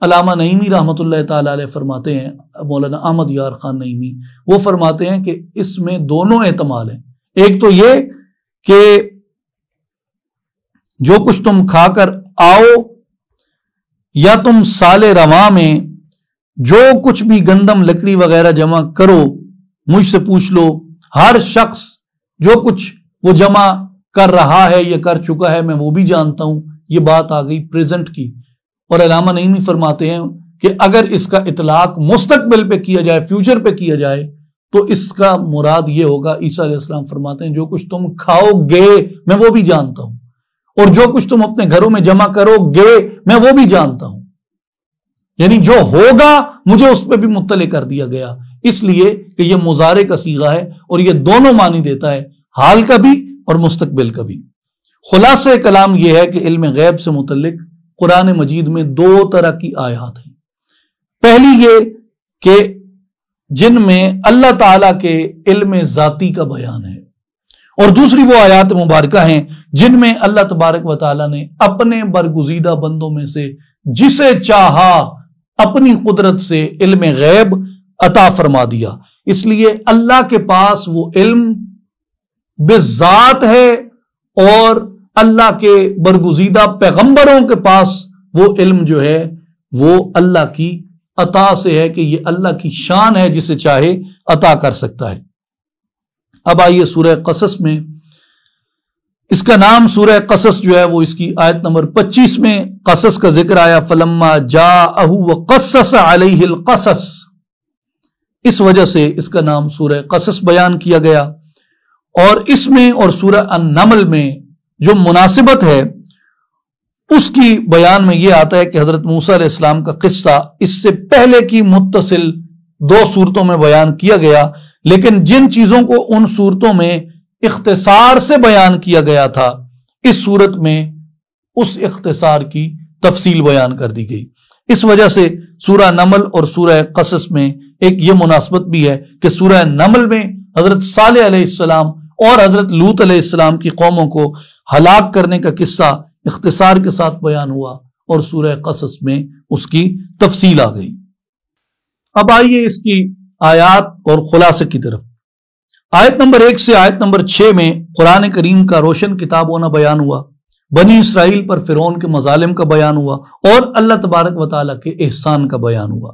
علامہ نعیمی رحمت اللہ تعالی علیہ فرماتے ہیں، مولانا احمد یار خان نعیمی وہ فرماتے ہیں کہ اس میں دونوں احتمال ہیں، ایک تو یہ کہ جو کچھ تم کھا کر آؤ، یا تم سال رواں میں جو کچھ بھی گندم لکڑی وغیرہ جمع کرو، مجھ سے پوچھ لو، ہر شخص جو کچھ وہ جمع کر رہا ہے یا کر چکا ہے میں وہ بھی جانتا ہوں۔ یہ بات آ گئی پریزنٹ کی، اور علامہ نعیمی فرماتے ہیں کہ اگر اس کا اطلاق مستقبل پہ کیا جائے، فیوچر پہ کیا جائے، تو اس کا مراد یہ ہوگا، عیسیٰ علیہ السلام فرماتے ہیں جو کچھ تم کھاؤ گے میں وہ بھی جانتا ہوں، اور جو کچھ تم اپنے گھروں میں جمع کرو گے میں وہ بھی جانتا ہوں، یعنی جو ہوگا مجھے اس پہ بھی مطلع کر دیا گیا، اس لیے کہ یہ مضارع کا صیغہ ہے اور یہ دونوں معنی دیتا ہے، حال کا بھی اور مستقبل کا بھی۔ خلاصہ کلام یہ ہے کہ علم غیب سے متعلق قرآن مجید میں 2 طرح کی آیات ہیں۔ پہلی یہ کہ جن میں اللہ تعالیٰ کے علم ذاتی کا بیان ہے، اور دوسری وہ آیات مبارکہ ہیں جن میں اللہ تبارک و تعالیٰ نے اپنے برگزیدہ بندوں میں سے جسے چاہا اپنی قدرت سے علم غیب عطا فرما دیا۔ اس لیے اللہ کے پاس وہ علم بذات ہے، اور اللہ کے برگزیدہ پیغمبروں کے پاس وہ علم جو ہے وہ اللہ کی عطا سے ہے کہ یہ اللہ کی شان ہے، جسے چاہے عطا کر سکتا ہے۔ اب آئیے سورہ قصص میں، اس کا نام سورہ قصص جو ہے وہ اس کی آیت نمبر 25 میں قصص کا ذکر آیا، فلما جاءہ وقصص علیہ القصص، اس وجہ سے اس کا نام سورہ قصص بیان کیا گیا۔ اور اس میں اور سورہ النمل میں جو مناسبت ہے اس کی بیان میں یہ آتا ہے کہ حضرت موسیٰ علیہ السلام کا قصہ اس سے پہلے کی متصل 2 صورتوں میں بیان کیا گیا، لیکن جن چیزوں کو ان صورتوں میں اختصار سے بیان کیا گیا تھا، اس صورت میں اس اختصار کی تفصیل بیان کر دی گئی۔ اس وجہ سے سورہ نمل اور سورہ قصص میں ایک یہ مناسبت بھی ہے کہ سورہ نمل میں حضرت صالح علیہ السلام اور حضرت لوط علیہ السلام کی قوموں کو ہلاک کرنے کا قصہ اختصار کے ساتھ بیان ہوا، اور سورہ قصص میں اس کی تفصیل آ گئی۔ اب آئیے اس کی آیات اور خلاصے کی طرف۔ آیت نمبر 1 سے آیت نمبر 6 میں قرآن کریم کا روشن کتاب ہونا بیان ہوا، بنی اسرائیل پر فرعون کے مظالم کا بیان ہوا، اور اللہ تبارک و تعالیٰ کے احسان کا بیان ہوا۔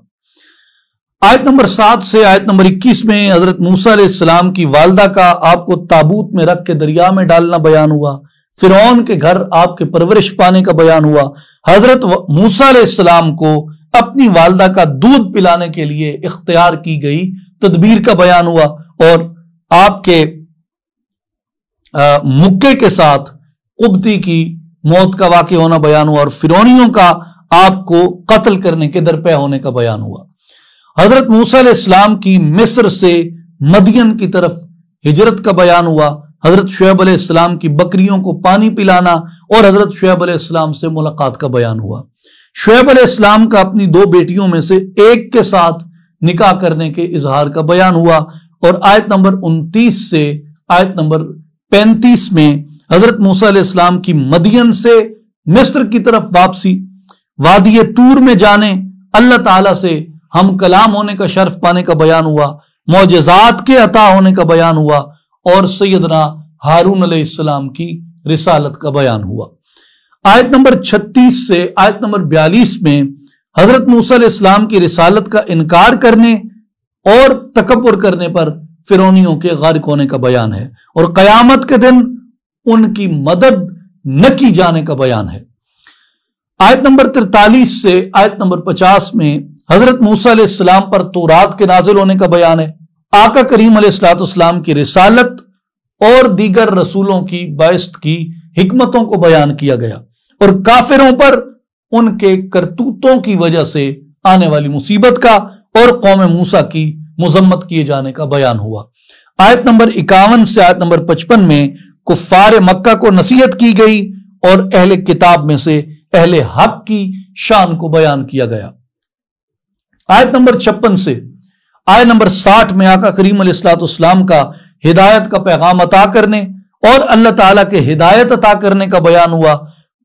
آیت نمبر 7 سے آیت نمبر 21 میں حضرت موسیٰ علیہ السلام کی والدہ کا آپ کو تابوت میں رکھ کے دریا میں ڈالنا بیان ہوا، فرعون کے گھر آپ کے پرورش پانے کا بیان ہوا، حضرت موسیٰ علیہ السلام کو اپنی والدہ کا دودھ پلانے کے لیے اختیار کی گئی تدبیر کا بیان ہوا، اور آپ کے مکے کے ساتھ قبطی کی موت کا واقع ہونا بیان ہوا، اور فرعونیوں کا آپ کو قتل کرنے کے درپے ہونے کا بیان ہوا۔ حضرت موسیٰ علیہ السلام کی مصر سے مدین کی طرف ہجرت کا بیان ہوا، حضرت شعیب علیہ السلام کی بکریوں کو پانی پلانا، اور حضرت شعیب علیہ السلام سے ملاقات کا بیان ہوا۔ شعیب علیہ السلام کا اپنی 2 بیٹیوں میں سے ایک کے ساتھ نکاح کرنے کے اظہار کا بیان ہوا، اور آیت نمبر 29 سے آیت نمبر 35 میں حضرت موسیٰ علیہ السلام کی مدین سے مصر کی طرف واپسی، وادی طور میں جانے، اللہ تعالیٰ سے ہم کلام ہونے کا شرف پانے کا بیان ہوا، معجزات کے عطا ہونے کا بیان ہوا، اور سیدنا ہارون علیہ السلام کی رسالت کا بیان ہوا۔ آیت نمبر 36 سے آیت نمبر 42 میں حضرت موسیٰ علیہ السلام کی رسالت کا انکار کرنے اور تکبر کرنے پر فرعونیوں کے غارق ہونے کا بیان ہے، اور قیامت کے دن ان کی مدد نہ کی جانے کا بیان ہے۔ آیت نمبر 43 سے آیت نمبر 50 میں حضرت موسیٰ علیہ السلام پر تورات کے نازل ہونے کا بیان ہے، آقا کریم علیہ السلام کی رسالت اور دیگر رسولوں کی بعثت کی حکمتوں کو بیان کیا گیا، اور کافروں پر ان کے کرتوتوں کی وجہ سے آنے والی مصیبت کا اور قوم موسیٰ کی مذمت کیے جانے کا بیان ہوا۔ آیت نمبر 51 سے آیت نمبر 55 میں کفار مکہ کو نصیحت کی گئی، اور اہل کتاب میں سے اہل حق کی شان کو بیان کیا گیا۔ آیت نمبر 56 سے آیت نمبر 60 میں آقا کریم علیہ السلام کا ہدایت کا پیغام عطا کرنے اور اللہ تعالیٰ کے ہدایت عطا کرنے کا بیان ہوا،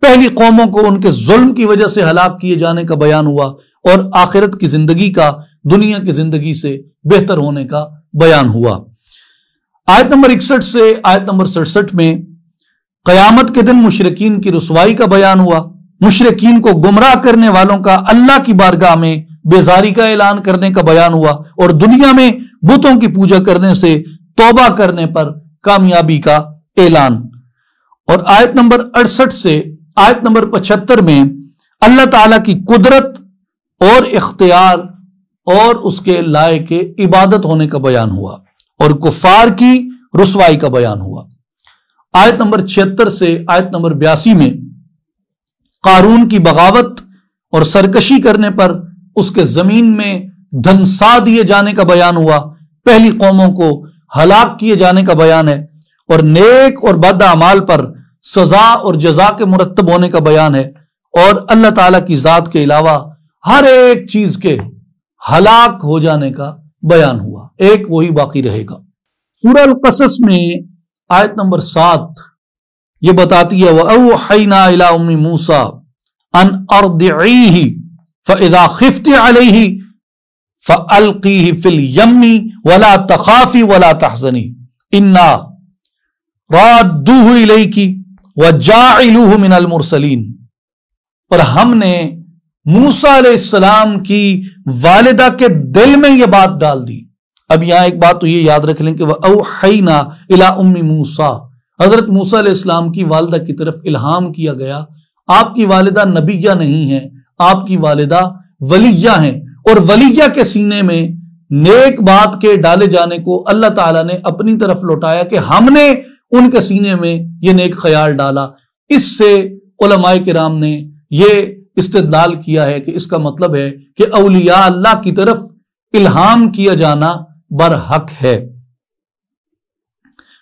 پہلی قوموں کو ان کے ظلم کی وجہ سے ہلاک کیے جانے کا بیان ہوا، اور آخرت کی زندگی کا دنیا کی زندگی سے بہتر ہونے کا بیان ہوا۔ آیت نمبر 61 سے آیت نمبر 67 میں قیامت کے دن مشرکین کی رسوائی کا بیان ہوا، مشرکین کو گمراہ کرنے والوں کا اللہ کی بارگاہ میں بیزاری کا اعلان کرنے کا بیان ہوا، اور دنیا میں بتوں کی پوجا کرنے سے توبہ کرنے پر کامیابی کا اعلان۔ اور آیت نمبر 68 سے آیت نمبر 75 میں اللہ تعالیٰ کی قدرت اور اختیار اور اس کے لائق عبادت ہونے کا بیان ہوا، اور کفار کی رسوائی کا بیان ہوا۔ آیت نمبر 76 سے آیت نمبر 82 میں قارون کی بغاوت اور سرکشی کرنے پر اس کے زمین میں دھنسا دیے جانے کا بیان ہوا، پہلی قوموں کو ہلاک کیے جانے کا بیان ہے، اور نیک اور بد اعمال پر سزا اور جزا کے مرتب ہونے کا بیان ہے، اور اللہ تعالیٰ کی ذات کے علاوہ ہر ایک چیز کے ہلاک ہو جانے کا بیان ہوا، ایک وہی باقی رہے گا۔ سورہ القصص میں آیت نمبر 7 یہ بتاتی ہے وَأَوْحَيْنَا إِلَىٰ أُمِّ مُوسَىٰ أَنْ أَرْضِعِيهِ فَإِذَا خِفْتِ عَلَيْهِ فَأَلْقِيهِ فِي الْيَمِّ وَلَا تَخَافِي وَلَا تَحْزَنِي إِنَّا رَادُّوهُ إِلَيْكِ وَجَاعِلُوهُ مِنَ الْمُرْسَلِينَ، اور ہم نے موسیٰ علیہ السلام کی والدہ کے دل میں یہ بات ڈال دی۔ اب یہاں ایک بات تو یہ یاد رکھ لیں کہ وَأَوْحَيْنَا إِلَىٰ أُمِّ مُوسَىٰ، حضرت موسیٰ علیہ السلام کی والدہ کی طرف الہام کیا گیا۔ آپ کی والدہ نبیہ نہیں ہے، آپ کی والدہ ولیہ ہیں، اور ولیہ کے سینے میں نیک بات کے ڈالے جانے کو اللہ تعالیٰ نے اپنی طرف لوٹایا کہ ہم نے ان کے سینے میں یہ نیک خیال ڈالا۔ اس سے علماء کرام نے یہ استدلال کیا ہے کہ اس کا مطلب ہے کہ اولیاء اللہ کی طرف الہام کیا جانا برحق ہے۔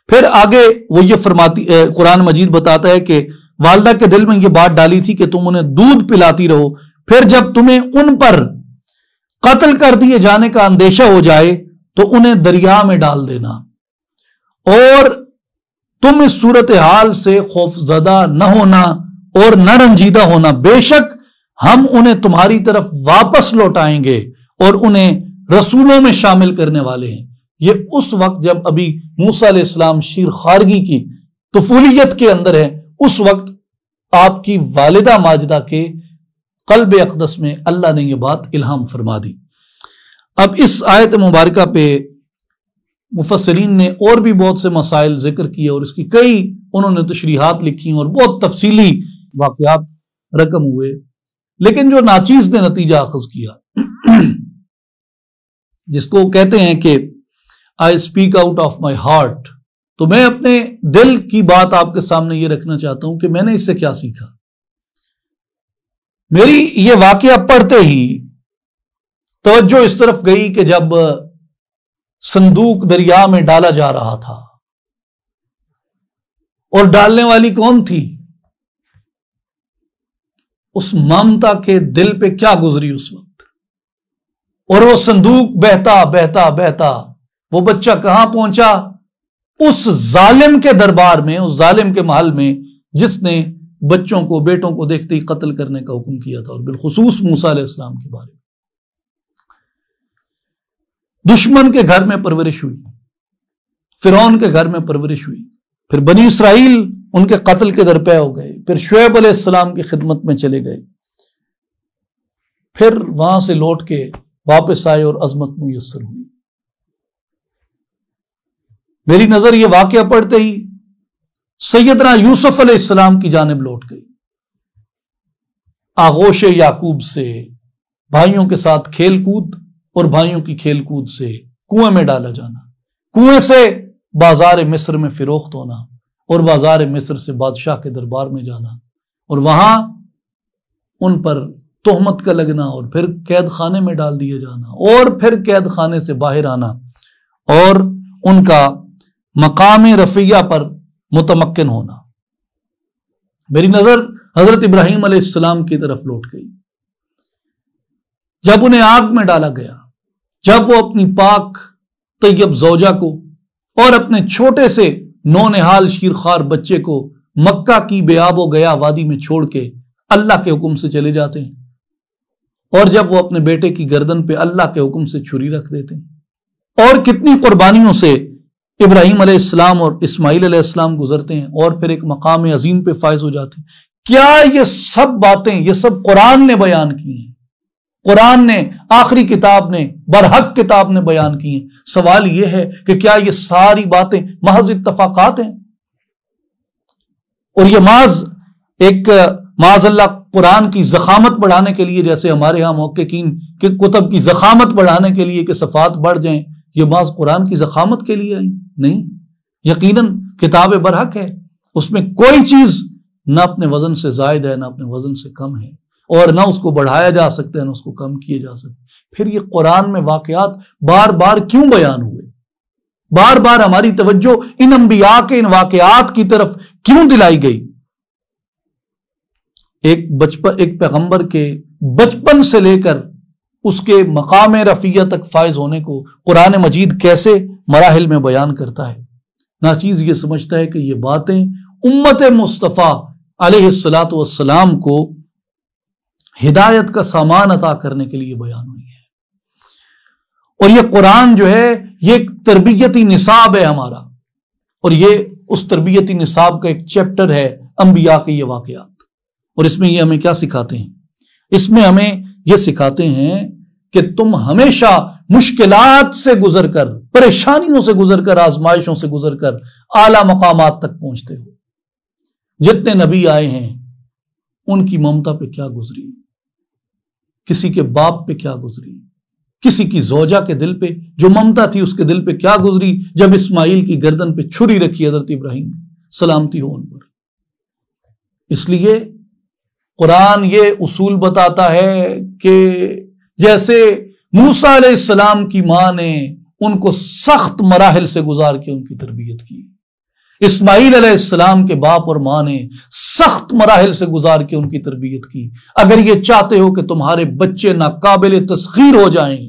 پھر آگے وہ یہ فرماتی قرآن مجید بتاتا ہے کہ والدہ کے دل میں یہ بات ڈالی تھی کہ تم انہیں دودھ پلاتی رہو، پھر جب تمہیں ان پر قتل کر دیے جانے کا اندیشہ ہو جائے تو انہیں دریا میں ڈال دینا، اور تم اس صورتحال سے خوف زدہ نہ ہونا اور نہ رنجیدہ ہونا، بے شک ہم انہیں تمہاری طرف واپس لوٹائیں گے اور انہیں رسولوں میں شامل کرنے والے ہیں۔ یہ اس وقت جب ابھی موسیٰ علیہ السلام شیر خارگی کی طفولیت کے اندر ہے، اس وقت آپ کی والدہ ماجدہ کے قلب اقدس میں اللہ نے یہ بات الہام فرما دی۔ اب اس آیت مبارکہ پہ مفسرین نے اور بھی بہت سے مسائل ذکر کیے اور اس کی کئی انہوں نے تشریحات لکھی اور بہت تفصیلی واقعات رقم ہوئے، لیکن جو ناچیز نے نتیجہ اخذ کیا جس کو کہتے ہیں کہ I speak out of my heart، تو میں اپنے دل کی بات آپ کے سامنے یہ رکھنا چاہتا ہوں کہ میں نے اس سے کیا سیکھا۔ میری یہ واقعہ پڑھتے ہی توجہ اس طرف گئی کہ جب صندوق دریا میں ڈالا جا رہا تھا، اور ڈالنے والی کون تھی؟ اس ممتا کے دل پہ کیا گزری اس وقت، اور وہ صندوق بہتا بہتا بہتا وہ بچہ کہاں پہنچا؟ اس ظالم کے دربار میں، اس ظالم کے محل میں جس نے بچوں کو، بیٹوں کو دیکھتے ہی قتل کرنے کا حکم کیا تھا، اور بالخصوص موسیٰ علیہ السلام کے بارے میں۔ دشمن کے گھر میں پرورش ہوئی، فرعون کے گھر میں پرورش ہوئی، پھر بنی اسرائیل ان کے قتل کے درپے ہو گئے، پھر شعیب علیہ السلام کی خدمت میں چلے گئے، پھر وہاں سے لوٹ کے واپس آئے اور عظمت میسر ہوئی۔ میری نظر یہ واقعہ پڑھتے ہی سیدنا یوسف علیہ السلام کی جانب لوٹ گئی۔ آغوش یعقوب سے بھائیوں کے ساتھ کھیل کود، اور بھائیوں کی کھیل کود سے کنویں میں ڈالا جانا، کنویں سے بازار مصر میں فروخت ہونا، اور بازار مصر سے بادشاہ کے دربار میں جانا، اور وہاں ان پر تہمت کا لگنا، اور پھر قید خانے میں ڈال دیا جانا، اور پھر قید خانے سے باہر آنا، اور ان کا مقام رفیہ پر متمکن ہونا۔ میری نظر حضرت ابراہیم علیہ السلام کی طرف لوٹ گئی۔ جب انہیں آگ میں ڈالا گیا، جب وہ اپنی پاک طیب زوجہ کو اور اپنے چھوٹے سے نونہال شیرخوار بچے کو مکہ کی بے آب و گیا وادی میں چھوڑ کے اللہ کے حکم سے چلے جاتے ہیں، اور جب وہ اپنے بیٹے کی گردن پہ اللہ کے حکم سے چھری رکھ دیتے ہیں، اور کتنی قربانیوں سے ابراہیم علیہ السلام اور اسماعیل علیہ السلام گزرتے ہیں، اور پھر ایک مقام عظیم پہ فائز ہو جاتے ہیں۔ کیا یہ سب باتیں، یہ سب قرآن نے بیان کی ہیں؟ قرآن نے، آخری کتاب نے، برحق کتاب نے بیان کی ہیں۔ سوال یہ ہے کہ کیا یہ ساری باتیں محض اتفاقات ہیں؟ اور یہ معاذ اللہ قرآن کی ضخامت بڑھانے کے لیے، جیسے ہمارے ہاں محققین کے کتب کی ضخامت بڑھانے کے لیے کہ صفحات بڑھ جائیں، یہ بعض قرآن کی ضخامت کے لیے نہیں، یقیناً کتاب برحق ہے، اس میں کوئی چیز نہ اپنے وزن سے زائد ہے، نہ اپنے وزن سے کم ہے، اور نہ اس کو بڑھایا جا سکتا ہے، نہ اس کو کم کیے جا سکتے۔ پھر یہ قرآن میں واقعات بار بار کیوں بیان ہوئے؟ بار بار ہماری توجہ ان انبیاء کے ان واقعات کی طرف کیوں دلائی گئی؟ ایک پیغمبر کے بچپن سے لے کر اس کے مقام رفیہ تک فائز ہونے کو قرآن مجید کیسے مراحل میں بیان کرتا ہے؟ ناچیز یہ سمجھتا ہے کہ یہ باتیں امت مصطفیٰ علیہ الصلاۃ والسلام کو ہدایت کا سامان عطا کرنے کے لیے بیان ہوئی ہے، اور یہ قرآن جو ہے یہ ایک تربیتی نصاب ہے ہمارا، اور یہ اس تربیتی نصاب کا ایک چیپٹر ہے انبیاء کے یہ واقعات۔ اور اس میں یہ ہمیں کیا سکھاتے ہیں؟ اس میں ہمیں یہ سکھاتے ہیں کہ تم ہمیشہ مشکلات سے گزر کر، پریشانیوں سے گزر کر، آزمائشوں سے گزر کر اعلیٰ مقامات تک پہنچتے ہو۔ جتنے نبی آئے ہیں ان کی ممتا پہ کیا گزری، کسی کے باپ پہ کیا گزری، کسی کی زوجہ کے دل پہ جو ممتا تھی اس کے دل پہ کیا گزری جب اسماعیل کی گردن پہ چھری رکھی حضرت ابراہیم، سلامتی ہو ان پر۔ اس لیے قرآن یہ اصول بتاتا ہے کہ جیسے موسیٰ علیہ السلام کی ماں نے ان کو سخت مراحل سے گزار کے ان کی تربیت کی، اسماعیل علیہ السلام کے باپ اور ماں نے سخت مراحل سے گزار کے ان کی تربیت کی۔ اگر یہ چاہتے ہو کہ تمہارے بچے ناقابل تسخیر ہو جائیں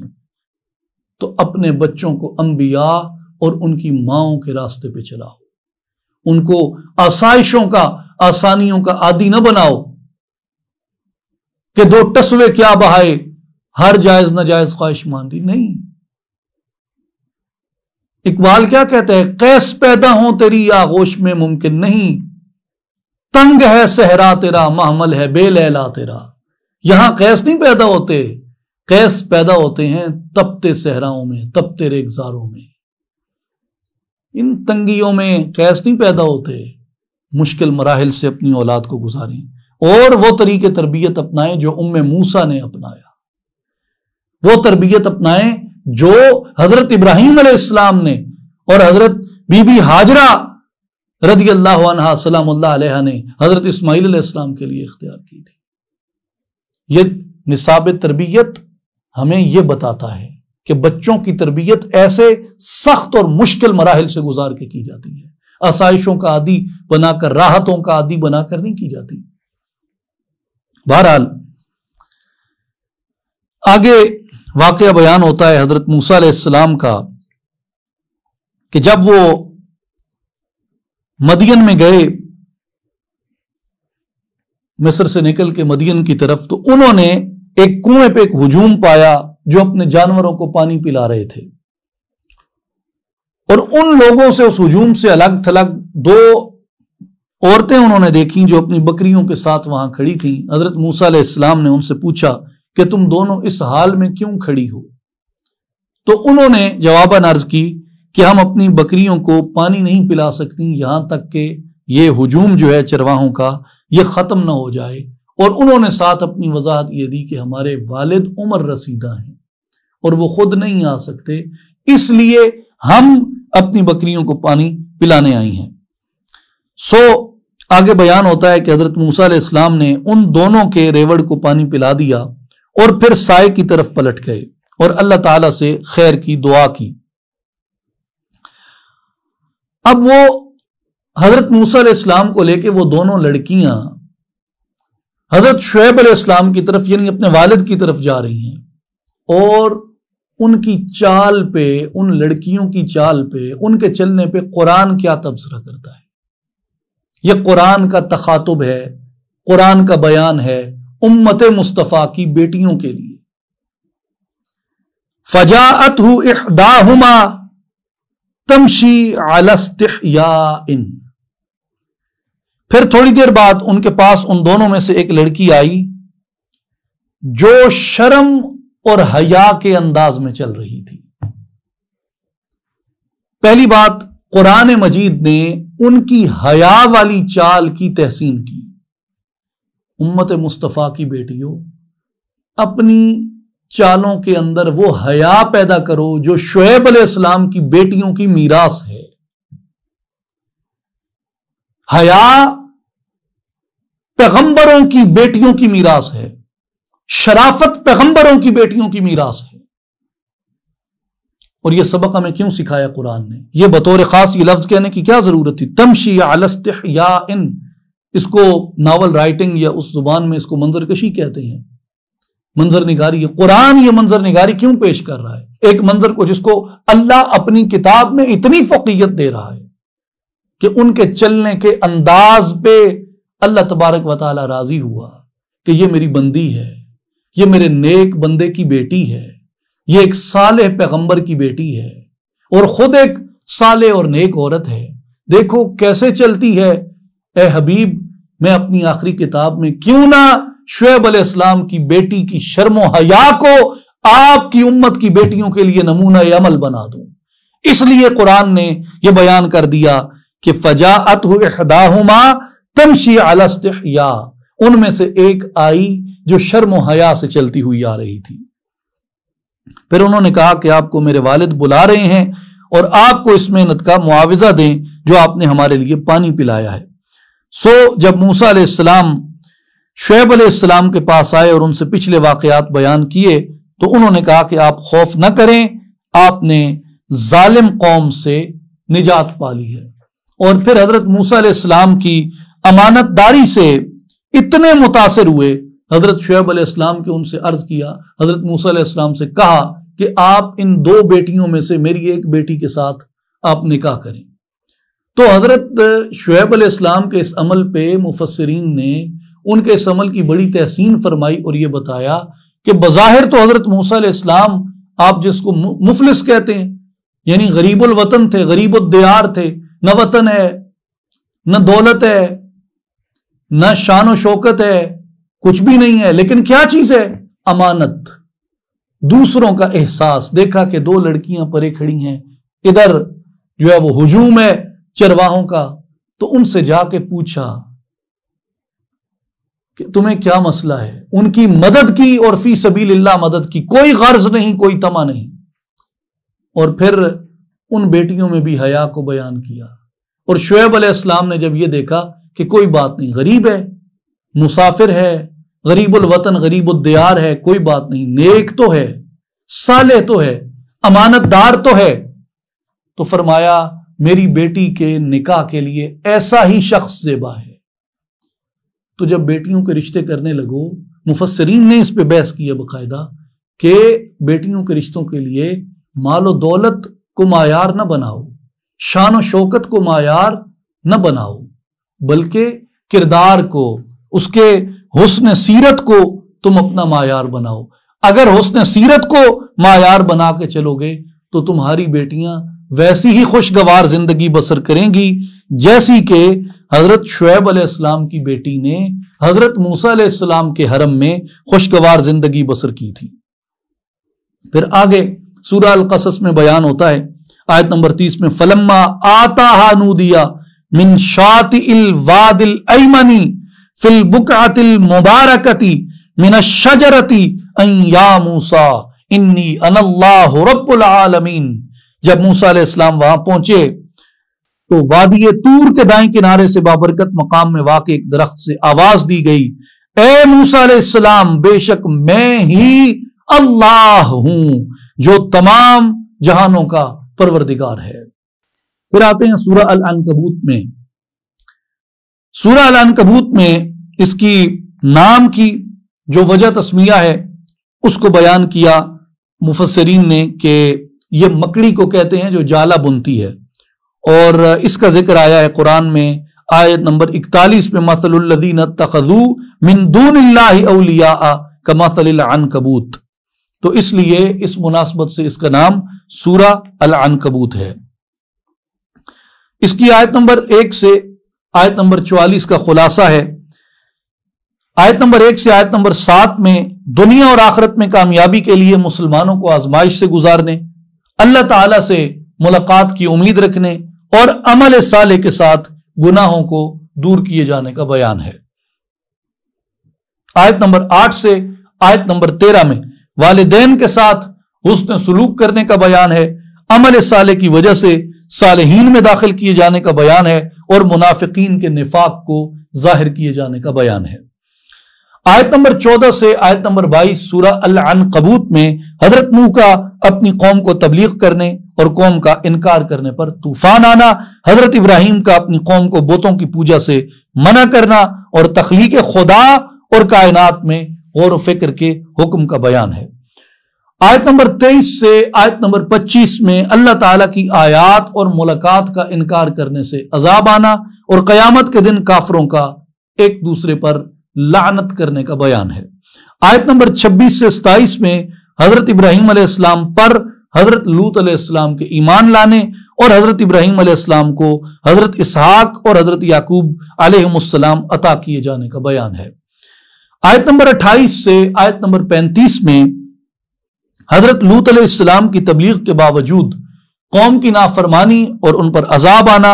تو اپنے بچوں کو انبیاء اور ان کی ماؤں کے راستے پہ چلاؤ، ان کو آسائشوں کا، آسانیوں کا عادی نہ بناؤ کہ دو ٹسوے کیا بہائے ہر جائز ناجائز خواہش ماندی، نہیں۔ اقبال کیا کہتا ہے؟ قیس پیدا ہوں تیری آغوش میں ممکن نہیں، تنگ ہے صحرا تیرا محمل ہے بے لیلا تیرا۔ یہاں قیس نہیں پیدا ہوتے، قیس پیدا ہوتے ہیں تپتے صحراؤں میں، تپتے ریگزاروں میں، ان تنگیوں میں قیس نہیں پیدا ہوتے۔ مشکل مراحل سے اپنی اولاد کو گزاریں اور وہ طریقے تربیت اپنائیں جو موسیٰ نے اپنایا، وہ تربیت اپنائیں جو حضرت ابراہیم علیہ السلام نے اور حضرت بی بی ہاجرہ رضی اللہ عنہا سلام اللہ علیہ نے حضرت اسماعیل علیہ السلام کے لیے اختیار کی تھی۔ یہ نصاب تربیت ہمیں یہ بتاتا ہے کہ بچوں کی تربیت ایسے سخت اور مشکل مراحل سے گزار کے کی جاتی ہے، آسائشوں کا عادی بنا کر، راحتوں کا عادی بنا کر نہیں کی جاتی۔ بہرحال آگے واقعہ بیان ہوتا ہے حضرت موسیٰ علیہ السلام کا کہ جب وہ مدین میں گئے، مصر سے نکل کے مدین کی طرف، تو انہوں نے ایک کنویں پہ ایک ہجوم پایا جو اپنے جانوروں کو پانی پلا رہے تھے، اور ان لوگوں سے، اس ہجوم سے الگ تھلگ دو عورتیں انہوں نے دیکھیں جو اپنی بکریوں کے ساتھ وہاں کھڑی تھیں۔ حضرت موسیٰ علیہ السلام نے ان سے پوچھا کہ تم دونوں اس حال میں کیوں کھڑی ہو؟ تو انہوں نے جواباً عرض کی کہ ہم اپنی بکریوں کو پانی نہیں پلا سکتی یہاں تک کہ یہ ہجوم جو ہے چرواہوں کا یہ ختم نہ ہو جائے، اور انہوں نے ساتھ اپنی وضاحت یہ دی کہ ہمارے والد عمر رسیدہ ہیں اور وہ خود نہیں آ سکتے، اس لیے ہم اپنی بکریوں کو پانی پلانے آئی ہیں۔ آگے بیان ہوتا ہے کہ حضرت موسیٰ علیہ السلام نے ان دونوں کے ریوڑ کو پانی پلا دیا اور پھر سائے کی طرف پلٹ گئے اور اللہ تعالیٰ سے خیر کی دعا کی۔ اب وہ حضرت موسیٰ علیہ السلام کو لے کے وہ دونوں لڑکیاں حضرت شعیب علیہ السلام کی طرف، یعنی اپنے والد کی طرف جا رہی ہیں، اور ان کی چال پہ، ان لڑکیوں کی چال پہ، ان کے چلنے پہ قرآن کیا تبصرہ کرتا ہے؟ یہ قرآن کا تخاطب ہے، قرآن کا بیان ہے امت مصطفیٰ کی بیٹیوں کے لیے۔ فَجَاءَتْهُ إِحْدَاهُمَا تَمْشِي عَلَى اسْتِحْيَاءٍ، پھر تھوڑی دیر بعد ان کے پاس ان دونوں میں سے ایک لڑکی آئی جو شرم اور حیا کے انداز میں چل رہی تھی۔ پہلی بات، قرآن مجید نے ان کی حیا والی چال کی تحسین کی۔ امت مصطفیٰ کی بیٹیوں، اپنی چالوں کے اندر وہ حیا پیدا کرو جو شعیب علیہ السلام کی بیٹیوں کی میراث ہے۔ حیا پیغمبروں کی بیٹیوں کی میراث ہے، شرافت پیغمبروں کی بیٹیوں کی میراث ہے۔ اور یہ سبق ہمیں کیوں سکھایا قرآن نے؟ یہ بطور خاص یہ لفظ کہنے کی کیا ضرورت تھی؟ تمشی علی استحیاء، اس کو ناول رائٹنگ یا اس زبان میں اس کو منظر کشی کہتے ہیں، منظر نگاری ہے۔ قرآن یہ منظر نگاری کیوں پیش کر رہا ہے؟ ایک منظر کو جس کو اللہ اپنی کتاب میں اتنی فوقیت دے رہا ہے کہ ان کے چلنے کے انداز پہ اللہ تبارک و تعالی راضی ہوا کہ یہ میری بندی ہے، یہ میرے نیک بندے کی بیٹی ہے، یہ ایک صالح پیغمبر کی بیٹی ہے، اور خود ایک صالح اور نیک عورت ہے۔ دیکھو کیسے چلتی ہے، اے حبیب میں اپنی آخری کتاب میں کیوں نہ شعیب علیہ السلام کی بیٹی کی شرم و حیا کو آپ کی امت کی بیٹیوں کے لیے نمونہ عمل بنا دوں۔ اس لیے قرآن نے یہ بیان کر دیا کہ فجاءتہ احداہما تمشی علی استحیاء، ان میں سے ایک آئی جو شرم و حیا سے چلتی ہوئی آ رہی تھی۔ پھر انہوں نے کہا کہ آپ کو میرے والد بلا رہے ہیں اور آپ کو اس محنت کا معاوضہ دیں جو آپ نے ہمارے لیے پانی پلایا ہے۔ جب موسیٰ علیہ السلام شعیب علیہ السلام کے پاس آئے اور ان سے پچھلے واقعات بیان کیے تو انہوں نے کہا کہ آپ خوف نہ کریں، آپ نے ظالم قوم سے نجات پا لی ہے۔ اور پھر حضرت موسیٰ علیہ السلام کی امانت داری سے اتنے متاثر ہوئے، حضرت شعیب علیہ السلام کے ان سے عرض کیا، حضرت موسیٰ علیہ السلام سے کہا کہ آپ ان دو بیٹیوں میں سے میری ایک بیٹی کے ساتھ آپ نکاح کریں۔ تو حضرت شعیب علیہ السلام کے اس عمل پہ مفسرین نے ان کے اس عمل کی بڑی تحسین فرمائی اور یہ بتایا کہ بظاہر تو حضرت موسیٰ علیہ السلام، آپ جس کو مفلس کہتے ہیں، یعنی غریب الوطن تھے، غریب الدیار تھے، نہ وطن ہے، نہ دولت ہے، نہ شان و شوکت ہے، کچھ بھی نہیں ہے، لیکن کیا چیز ہے؟ امانت، دوسروں کا احساس۔ دیکھا کہ دو لڑکیاں پرے کھڑی ہیں، ادھر جو ہے وہ ہجوم ہے چرواہوں کا، تو ان سے جا کے پوچھا کہ تمہیں کیا مسئلہ ہے، ان کی مدد کی اور فی سبیل اللہ مدد کی، کوئی غرض نہیں، کوئی طمع نہیں، اور پھر ان بیٹیوں میں بھی حیا کو بیان کیا۔ اور شعیب علیہ السلام نے جب یہ دیکھا کہ کوئی بات نہیں، غریب ہے، مسافر ہے، غریب الوطن غریب الدیار ہے، کوئی بات نہیں، نیک تو ہے، صالح تو ہے، امانت دار تو ہے، تو فرمایا میری بیٹی کے نکاح کے لیے ایسا ہی شخص زیبا ہے۔ تو جب بیٹیوں کے رشتے کرنے لگو، مفسرین نے اس پہ بحث کیا باقاعدہ کہ بیٹیوں کے رشتوں کے لیے مال و دولت کو معیار نہ بناؤ، شان و شوکت کو معیار نہ بناؤ، بلکہ کردار کو، اس کے حسن سیرت کو تم اپنا معیار بناؤ۔ اگر حسن سیرت کو معیار بنا کے چلو گے تو تمہاری بیٹیاں ویسی ہی خوشگوار زندگی بسر کریں گی جیسی کہ حضرت شعیب علیہ السلام کی بیٹی نے حضرت موسیٰ علیہ السلام کے حرم میں خوشگوار زندگی بسر کی تھی۔ پھر آگے سورہ القصص میں بیان ہوتا ہے، آیت نمبر 30 میں، فلما آتاہا نودیا من شاطئ الواد الایمن فی البقعۃ المبارکۃ من الشجرۃ ان یا موسیٰ انی انا اللہ رب العالمین۔ جب موسیٰ علیہ السلام وہاں پہنچے تو وادی طور کے دائیں کنارے سے بابرکت مقام میں واقع ایک درخت سے آواز دی گئی، اے موسیٰ علیہ السلام، بے شک میں ہی اللہ ہوں جو تمام جہانوں کا پروردگار ہے۔ پھر آتے ہیں سورہ العنکبوت میں۔ سورہ العنکبوت میں اس کی نام کی جو وجہ تسمیہ ہے اس کو بیان کیا مفسرین نے کہ یہ مکڑی کو کہتے ہیں جو جالا بنتی ہے، اور اس کا ذکر آیا ہے قرآن میں آیت نمبر 41 میں، مثل الذین اتخذوا من دون اللہ اولیاء کمثل العنکبوت، تو اس لیے اس مناسبت سے اس کا نام سورہ العنکبوت ہے۔ اس کی آیت نمبر 1 سے آیت نمبر 44 کا خلاصہ ہے، آیت نمبر 1 سے آیت نمبر 7 میں دنیا اور آخرت میں کامیابی کے لیے مسلمانوں کو آزمائش سے گزارنے، اللہ تعالیٰ سے ملاقات کی امید رکھنے اور عمل صالح کے ساتھ گناہوں کو دور کیے جانے کا بیان ہے۔ آیت نمبر 8 سے آیت نمبر 13 میں والدین کے ساتھ حسن سلوک کرنے کا بیان ہے، عمل صالح کی وجہ سے صالحین میں داخل کیے جانے کا بیان ہے، اور منافقین کے نفاق کو ظاہر کیے جانے کا بیان ہے۔ آیت نمبر 14 سے آیت نمبر 22 سورہ العنکبوت میں حضرت نوح کا اپنی قوم کو تبلیغ کرنے اور قوم کا انکار کرنے پر طوفان آنا، حضرت ابراہیم کا اپنی قوم کو بتوں کی پوجا سے منع کرنا، اور تخلیق خدا اور کائنات میں غور و فکر کے حکم کا بیان ہے۔ آیت نمبر 23 سے آیت نمبر 25 میں اللہ تعالیٰ کی آیات اور ملاقات کا انکار کرنے سے عذاب آنا، اور قیامت کے دن کافروں کا ایک دوسرے پر لعنت کرنے کا بیان ہے۔ آیت نمبر 26 سے 27 میں حضرت ابراہیم علیہ السلام پر حضرت لوط علیہ السلام کے ایمان لانے، اور حضرت ابراہیم علیہ السلام کو حضرت اسحاق اور حضرت یعقوب علیہ السلام عطا کیے جانے کا بیان ہے۔ آیت نمبر 28 سے آیت نمبر 35 میں حضرت لوط علیہ السلام کی تبلیغ کے باوجود قوم کی نافرمانی اور ان پر عذاب آنا،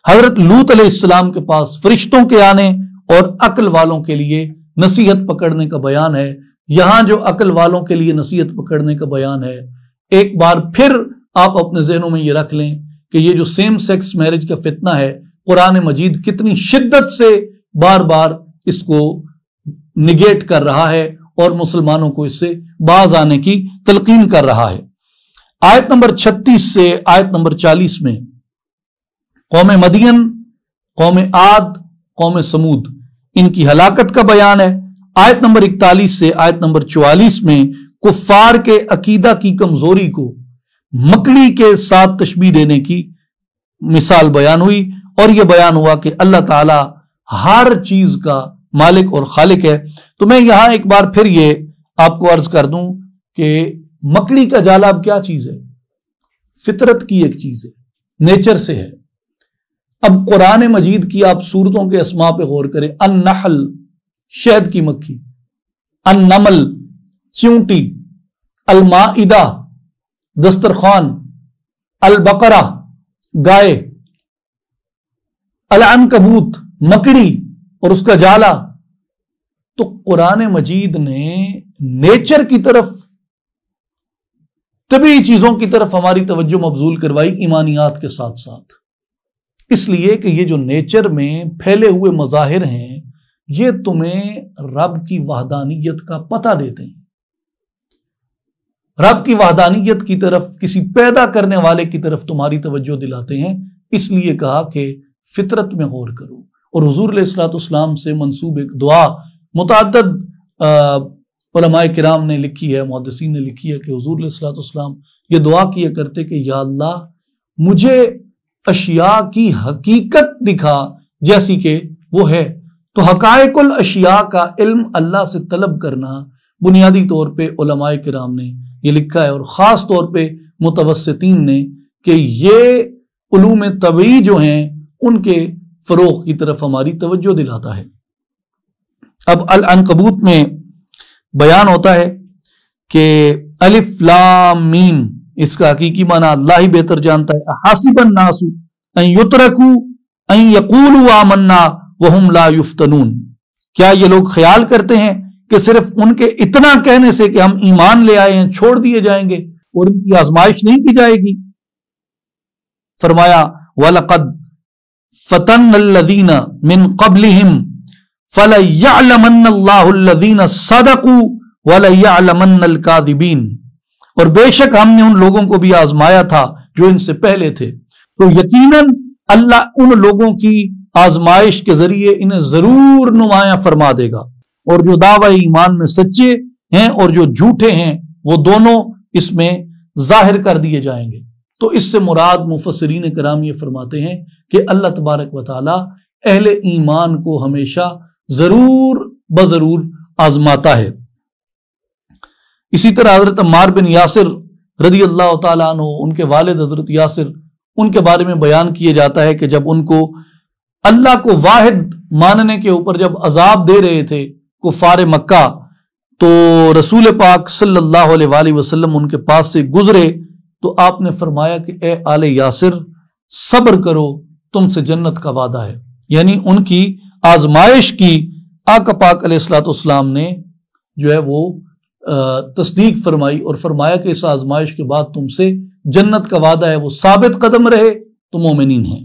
حضرت لوط علیہ السلام کے پاس فرشتوں کے آنے اور عقل والوں کے لیے نصیحت پکڑنے کا بیان ہے۔ یہاں جو عقل والوں کے لیے نصیحت پکڑنے کا بیان ہے، ایک بار پھر آپ اپنے ذہنوں میں یہ رکھ لیں کہ یہ جو سیم سیکس میرج کا فتنہ ہے، قرآن مجید کتنی شدت سے بار بار اس کو نگیٹ کر رہا ہے اور مسلمانوں کو اس سے باز آنے کی تلقین کر رہا ہے۔ آیت نمبر 36 سے آیت نمبر 40 میں قوم مدین، قوم عاد، قوم سمود، ان کی ہلاکت کا بیان ہے۔ آیت نمبر 41 سے آیت نمبر 44 میں کفار کے عقیدہ کی کمزوری کو مکڑی کے ساتھ تشبیہ دینے کی مثال بیان ہوئی، اور یہ بیان ہوا کہ اللہ تعالی ہر چیز کا مالک اور خالق ہے۔ تو میں یہاں ایک بار پھر یہ آپ کو عرض کر دوں کہ مکڑی کا جالا اب کیا چیز ہے؟ فطرت کی ایک چیز ہے، نیچر سے ہے۔ اب قرآن مجید کی آپ سورتوں کے اسماء پہ غور کریں، النحل شہد کی مکھی، النمل چیونٹی، المائدہ دسترخوان، البقرہ گائے، العنکبوت مکڑی اور اس کا جالا۔ تو قرآن مجید نے نیچر کی طرف، طبعی چیزوں کی طرف ہماری توجہ مبذول کروائی ایمانیات کے ساتھ ساتھ، اس لیے کہ یہ جو نیچر میں پھیلے ہوئے مظاہر ہیں یہ تمہیں رب کی وحدانیت کا پتہ دیتے ہیں، رب کی وحدانیت کی طرف، کسی پیدا کرنے والے کی طرف تمہاری توجہ دلاتے ہیں۔ اس لیے کہا کہ فطرت میں غور کرو۔ اور حضور علیہ الصلوۃ والسلام سے منسوب ایک دعا متعدد علماء کرام نے لکھی ہے، محدثین نے لکھی ہے کہ حضور علیہ الصلوۃ والسلام یہ دعا کیا کرتے کہ یا اللہ مجھے اشیاء کی حقیقت دکھا جیسی کہ وہ ہے۔ تو حقائق الاشیاء کا علم اللہ سے طلب کرنا بنیادی طور پہ علماء کرام نے یہ لکھا ہے، اور خاص طور پہ متوسطین نے، کہ یہ علوم طبعی جو ہیں ان کے فروغ کی طرف ہماری توجہ دلاتا ہے۔ اب العنکبوت میں بیان ہوتا ہے کہ الف لام میم، اس کا حقیقی معنی اللہ ہی بہتر جانتا ہے۔ حاسب الناس ان یترکوا ان یقولوا آمنا وہم لا یفتنون، کیا یہ لوگ خیال کرتے ہیں کہ صرف ان کے اتنا کہنے سے کہ ہم ایمان لے آئے ہیں چھوڑ دیے جائیں گے اور ان کی آزمائش نہیں کی جائے گی؟ فرمایا وَلَقَدْ فَتَنَّ الَّذِينَ مِن قَبْلِهِمْ فَلَيَعْلَمَنَّ اللَّهُ الَّذِينَ صَدَقُوا وَلَيَعْلَمَنَّ الْكَاذِبِينَ، اور بے شک ہم نے ان لوگوں کو بھی آزمایا تھا جو ان سے پہلے تھے، تو یقیناً اللہ ان لوگوں کی آزمائش کے ذریعے انہیں ضرور نمایاں فرما دے گا، اور جو دعوی ایمان میں سچے ہیں اور جو جھوٹے ہیں وہ دونوں اس میں ظاہر کر دیے جائیں گے۔ تو اس سے مراد مفسرین کرام یہ فرماتے ہیں کہ اللہ تبارک و تعالی اہل ایمان کو ہمیشہ ضرور بضرور آزماتا ہے۔ اسی طرح حضرت عمار بن یاسر رضی اللہ تعالیٰ عنہ، ان کے والد حضرت یاسر، ان کے بارے میں بیان کیا جاتا ہے کہ جب ان کو اللہ کو واحد ماننے کے اوپر جب عذاب دے رہے تھے کفار مکہ، تو رسول پاک صلی اللہ علیہ وآلہ وسلم ان کے پاس سے گزرے تو آپ نے فرمایا کہ اے آل یاسر صبر کرو، تم سے جنت کا وعدہ ہے۔ یعنی ان کی آزمائش کی آقا پاک علیہ الصلوۃ والسلام نے جو ہے وہ تصدیق فرمائی اور فرمایا کہ اس آزمائش کے بعد تم سے جنت کا وعدہ ہے، وہ ثابت قدم رہے تو مومنین ہیں۔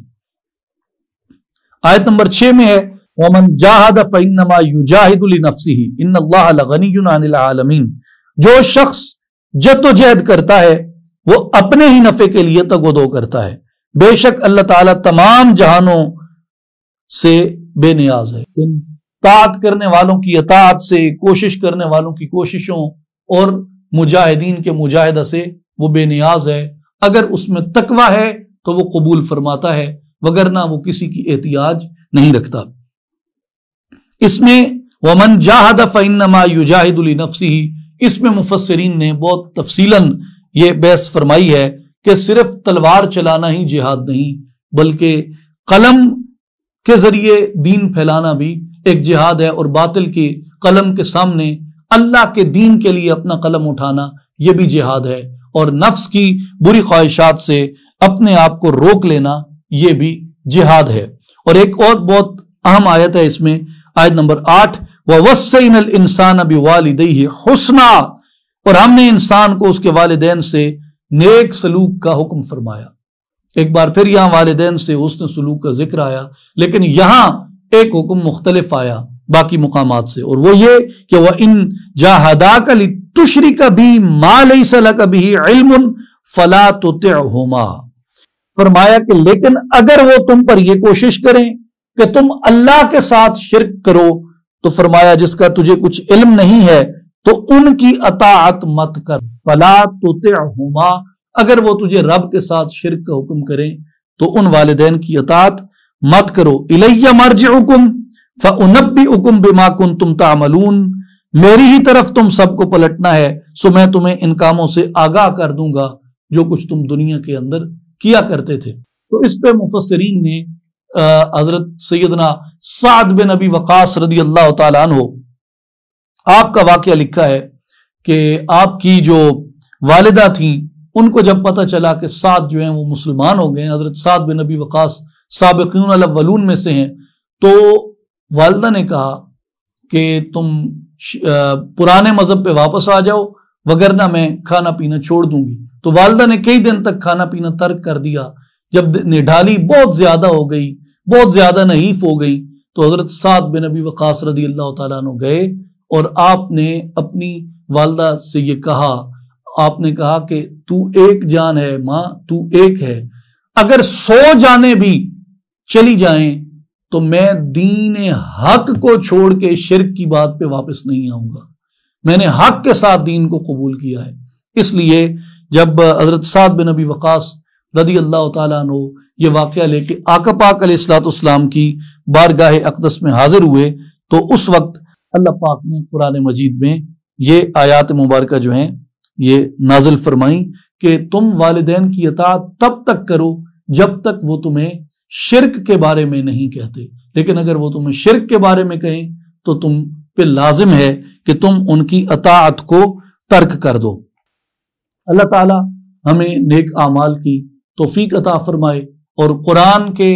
آیت نمبر 6 میں ہے وَمَنْ جَاهَدَ فَإِنَّمَا يُجَاهِدُ لِنَفْسِهِ إِنَّ اللَّهَ لَغَنِيٌّ عَنِ الْعَالَمِينَ، جو شخص جد و جہد کرتا ہے وہ اپنے ہی نفع کے لیے تگ و دو کرتا ہے، بے شک اللہ تعالیٰ تمام جہانوں سے بے نیاز ہے۔ اطاعت کرنے والوں کی اطاعت سے، کوشش کرنے والوں کی کوششوں اور مجاہدین کے مجاہدہ سے وہ بے نیاز ہے۔ اگر اس میں تقوی ہے تو وہ قبول فرماتا ہے، وگرنہ وہ کسی کی احتیاج نہیں رکھتا۔ اس میں وَمَنْ جَاهَدَ فَإِنَّمَا يُجَاهِدُ لِنَفْسِهِ، اس میں مفسرین نے بہت تفصیلاً یہ بحث فرمائی ہے کہ صرف تلوار چلانا ہی جہاد نہیں، بلکہ قلم کے ذریعے دین پھیلانا بھی ایک جہاد ہے، اور باطل کی قلم کے سامنے اللہ کے دین کے لیے اپنا قلم اٹھانا یہ بھی جہاد ہے، اور نفس کی بری خواہشات سے اپنے آپ کو روک لینا یہ بھی جہاد ہے۔ اور ایک اور بہت اہم آیت ہے اس میں، آیت نمبر 8 وَوَصَّيْنَا الْإِنسَانَ بِوَالِدَيْهِ حُسْنًا، اور ہم نے انسان کو اس کے والدین سے نیک سلوک کا حکم فرمایا۔ ایک بار پھر یہاں والدین سے حسن سلوک کا ذکر آیا، لیکن یہاں ایک حکم مختلف آیا باقی مقامات سے، اور وہ یہ کہ وَإِن جَاهَدَاكَ لِتُشْرِكَ بِي مَا لَيْسَ لَكَ بِهِ عِلْمٌ فَلَا تُطِعْهُمَا، فرمایا کہ لیکن اگر وہ تم پر یہ کوشش کریں کہ تم اللہ کے ساتھ شرک کرو، تو فرمایا جس کا تجھے کچھ علم نہیں ہے تو ان کی اطاعت مت کر، فلا تطعہما، اگر وہ تجھے رب کے ساتھ شرک کا حکم کریں تو ان والدین کی اطاعت مت کرو۔ الی مرجعکم فانبئکم بما کنتم تعملون، میری ہی طرف تم سب کو پلٹنا ہے، سو میں تمہیں ان کاموں سے آگاہ کر دوں گا جو کچھ تم دنیا کے اندر کیا کرتے تھے۔ تو اس پہ مفسرین نے حضرت سیدنا سعد بن ابی وقاص رضی اللہ تعالیٰ عنہ آپ کا واقعہ لکھا ہے کہ آپ کی جو والدہ تھیں ان کو جب پتہ چلا کہ سعد جو ہیں وہ مسلمان ہو گئے ہیں، حضرت سعد بن ابی وقاص سابقون الاولون میں سے ہیں، تو والدہ نے کہا کہ تم پرانے مذہب پہ واپس آ جاؤ وگرنہ میں کھانا پینا چھوڑ دوں گی۔ تو والدہ نے کئی دن تک کھانا پینا ترک کر دیا۔ جب نڈھالی بہت زیادہ ہو گئی، بہت زیادہ نحیف ہو گئی، تو حضرت سعد بن ابی وقاص رضی اللہ تعالیٰ عنہ گئے اور آپ نے اپنی والدہ سے یہ کہا، آپ نے کہا کہ تو ایک جان ہے ماں، تو ایک ہے، اگر 100 جانیں بھی چلی جائیں تو میں دین حق کو چھوڑ کے شرک کی بات پہ واپس نہیں آؤں گا، میں نے حق کے ساتھ دین کو قبول کیا ہے۔ اس لیے جب حضرت سعد بن ابی وقاص رضی اللہ تعالیٰ عنہ یہ واقعہ لے کے آقا پاک علیہ الصلوۃ والسلام کی بارگاہ اقدس میں حاضر ہوئے تو اس وقت اللہ پاک نے قرآن مجید میں یہ آیات مبارکہ جو ہیں یہ نازل فرمائیں کہ تم والدین کی اطاعت تب تک کرو جب تک وہ تمہیں شرک کے بارے میں نہیں کہتے، لیکن اگر وہ تمہیں شرک کے بارے میں کہیں تو تم پہ لازم ہے کہ تم ان کی اطاعت کو ترک کر دو۔ اللہ تعالی ہمیں نیک اعمال کی توفیق عطا فرمائے اور قرآن کے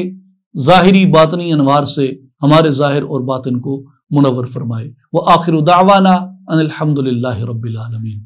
ظاہری باطنی انوار سے ہمارے ظاہر اور باطن کو منور فرمائے۔ وآخر دعوانا ان الحمد للہ رب العالمین۔